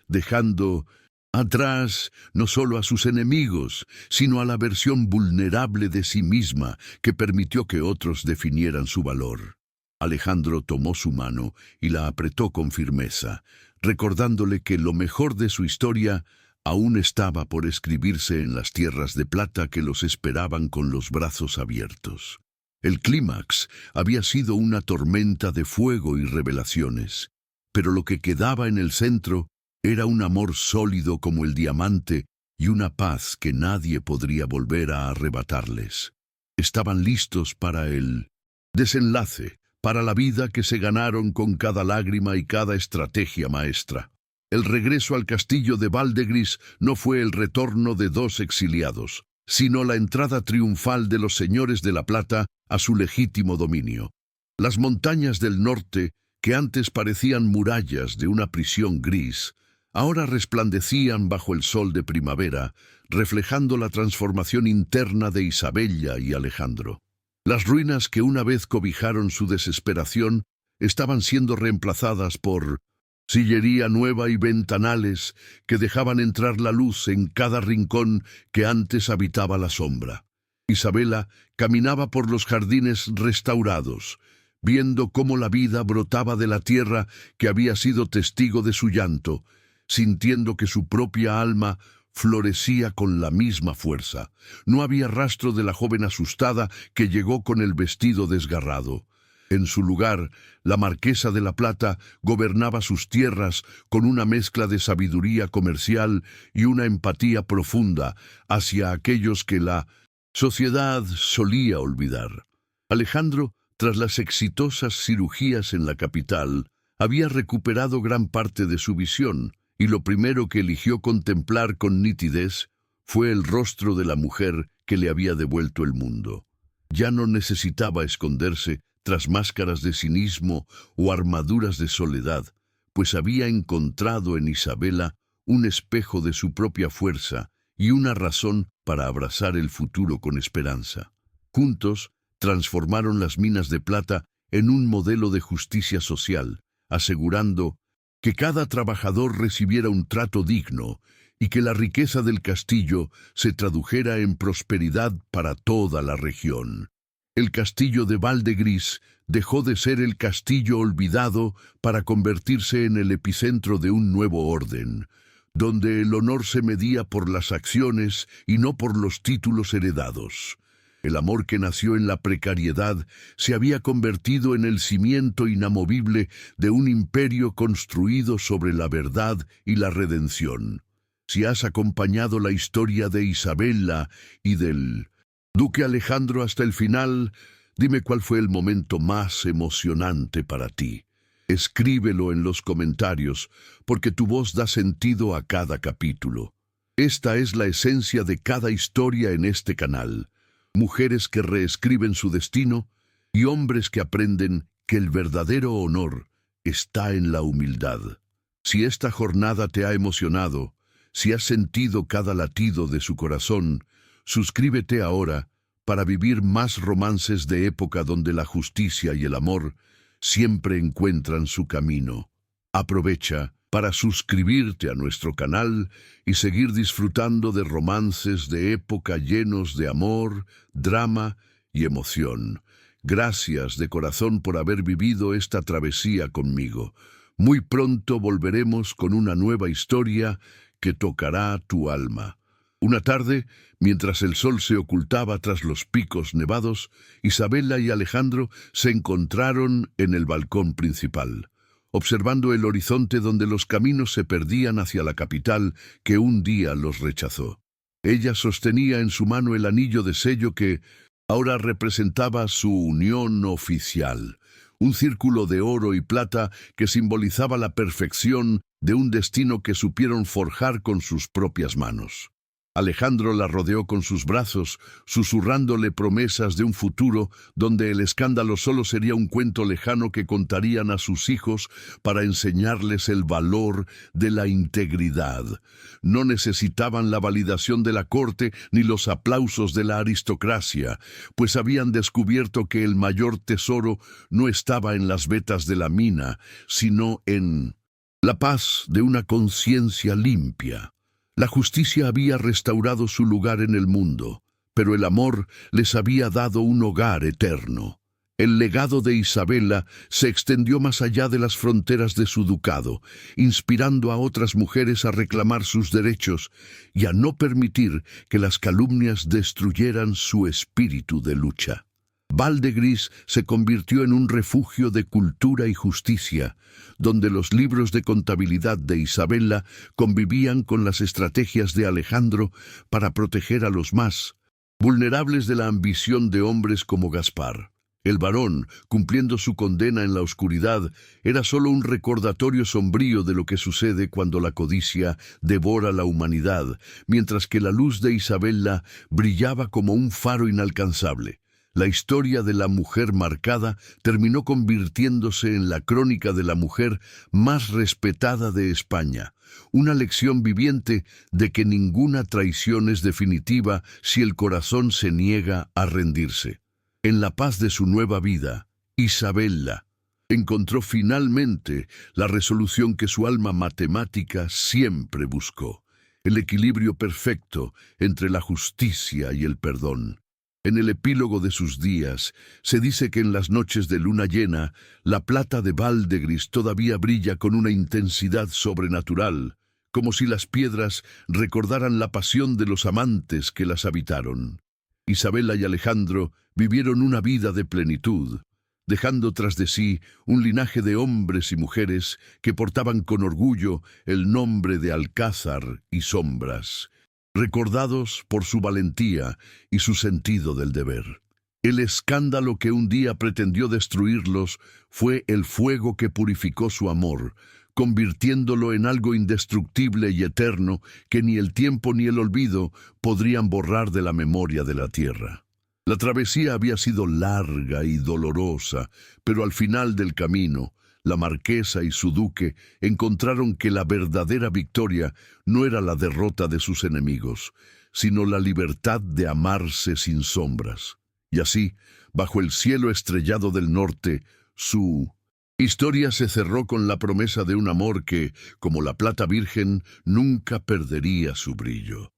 dejando atrás no solo a sus enemigos, sino a la versión vulnerable de sí misma que permitió que otros definieran su valor. Alejandro tomó su mano y la apretó con firmeza, recordándole que lo mejor de su historia aún estaba por escribirse en las tierras de plata que los esperaban con los brazos abiertos. El clímax había sido una tormenta de fuego y revelaciones, pero lo que quedaba en el centro era un amor sólido como el diamante y una paz que nadie podría volver a arrebatarles. Estaban listos para el desenlace, para la vida que se ganaron con cada lágrima y cada estrategia maestra. El regreso al castillo de Valdegris no fue el retorno de dos exiliados, sino la entrada triunfal de los señores de la Plata a su legítimo dominio. Las montañas del norte, que antes parecían murallas de una prisión gris, ahora resplandecían bajo el sol de primavera, reflejando la transformación interna de Isabella y Alejandro. Las ruinas que una vez cobijaron su desesperación estaban siendo reemplazadas por sillería nueva y ventanales que dejaban entrar la luz en cada rincón que antes habitaba la sombra. Isabela caminaba por los jardines restaurados, viendo cómo la vida brotaba de la tierra que había sido testigo de su llanto, sintiendo que su propia alma florecía con la misma fuerza. No había rastro de la joven asustada que llegó con el vestido desgarrado. En su lugar, la Marquesa de la Plata gobernaba sus tierras con una mezcla de sabiduría comercial y una empatía profunda hacia aquellos que la Sociedad solía olvidar. Alejandro, tras las exitosas cirugías en la capital, había recuperado gran parte de su visión, y lo primero que eligió contemplar con nitidez fue el rostro de la mujer que le había devuelto el mundo. Ya no necesitaba esconderse tras máscaras de cinismo o armaduras de soledad, pues había encontrado en Isabela un espejo de su propia fuerza y una razón para abrazar el futuro con esperanza. Juntos, transformaron las minas de plata en un modelo de justicia social, asegurando que cada trabajador recibiera un trato digno y que la riqueza del castillo se tradujera en prosperidad para toda la región. El castillo de Valdegris dejó de ser el castillo olvidado para convertirse en el epicentro de un nuevo orden, donde el honor se medía por las acciones y no por los títulos heredados. El amor que nació en la precariedad se había convertido en el cimiento inamovible de un imperio construido sobre la verdad y la redención. Si has acompañado la historia de Isabela y del Duque Alejandro hasta el final, dime cuál fue el momento más emocionante para ti. Escríbelo en los comentarios, porque tu voz da sentido a cada capítulo. Esta es la esencia de cada historia en este canal. Mujeres que reescriben su destino y hombres que aprenden que el verdadero honor está en la humildad. Si esta jornada te ha emocionado, si has sentido cada latido de su corazón, suscríbete ahora para vivir más romances de época donde la justicia y el amor siempre encuentran su camino. Aprovecha para suscribirte a nuestro canal y seguir disfrutando de romances de época llenos de amor, drama y emoción. Gracias de corazón por haber vivido esta travesía conmigo. Muy pronto volveremos con una nueva historia que tocará tu alma. Una tarde, mientras el sol se ocultaba tras los picos nevados, Isabela y Alejandro se encontraron en el balcón principal, observando el horizonte donde los caminos se perdían hacia la capital que un día los rechazó. Ella sostenía en su mano el anillo de sello que ahora representaba su unión oficial, un círculo de oro y plata que simbolizaba la perfección de un destino que supieron forjar con sus propias manos. Alejandro la rodeó con sus brazos, susurrándole promesas de un futuro donde el escándalo solo sería un cuento lejano que contarían a sus hijos para enseñarles el valor de la integridad. No necesitaban la validación de la corte ni los aplausos de la aristocracia, pues habían descubierto que el mayor tesoro no estaba en las vetas de la mina, sino en la paz de una conciencia limpia. La justicia había restaurado su lugar en el mundo, pero el amor les había dado un hogar eterno. El legado de Isabela se extendió más allá de las fronteras de su ducado, inspirando a otras mujeres a reclamar sus derechos y a no permitir que las calumnias destruyeran su espíritu de lucha. Valdegris se convirtió en un refugio de cultura y justicia, donde los libros de contabilidad de Isabela convivían con las estrategias de Alejandro para proteger a los más vulnerables de la ambición de hombres como Gaspar. El varón, cumpliendo su condena en la oscuridad, era solo un recordatorio sombrío de lo que sucede cuando la codicia devora la humanidad, mientras que la luz de Isabela brillaba como un faro inalcanzable. La historia de la mujer marcada terminó convirtiéndose en la crónica de la mujer más respetada de España, una lección viviente de que ninguna traición es definitiva si el corazón se niega a rendirse. En la paz de su nueva vida, Isabela encontró finalmente la resolución que su alma matemática siempre buscó, el equilibrio perfecto entre la justicia y el perdón. En el epílogo de sus días, se dice que en las noches de luna llena, la plata de Valdegris todavía brilla con una intensidad sobrenatural, como si las piedras recordaran la pasión de los amantes que las habitaron. Isabela y Alejandro vivieron una vida de plenitud, dejando tras de sí un linaje de hombres y mujeres que portaban con orgullo el nombre de Alcázar y Sombras. recordados por su valentía y su sentido del deber. El escándalo que un día pretendió destruirlos fue el fuego que purificó su amor, convirtiéndolo en algo indestructible y eterno que ni el tiempo ni el olvido podrían borrar de la memoria de la tierra. La travesía había sido larga y dolorosa, pero al final del camino, la marquesa y su duque encontraron que la verdadera victoria no era la derrota de sus enemigos, sino la libertad de amarse sin sombras. Y así, bajo el cielo estrellado del norte, su historia se cerró con la promesa de un amor que, como la plata virgen, nunca perdería su brillo.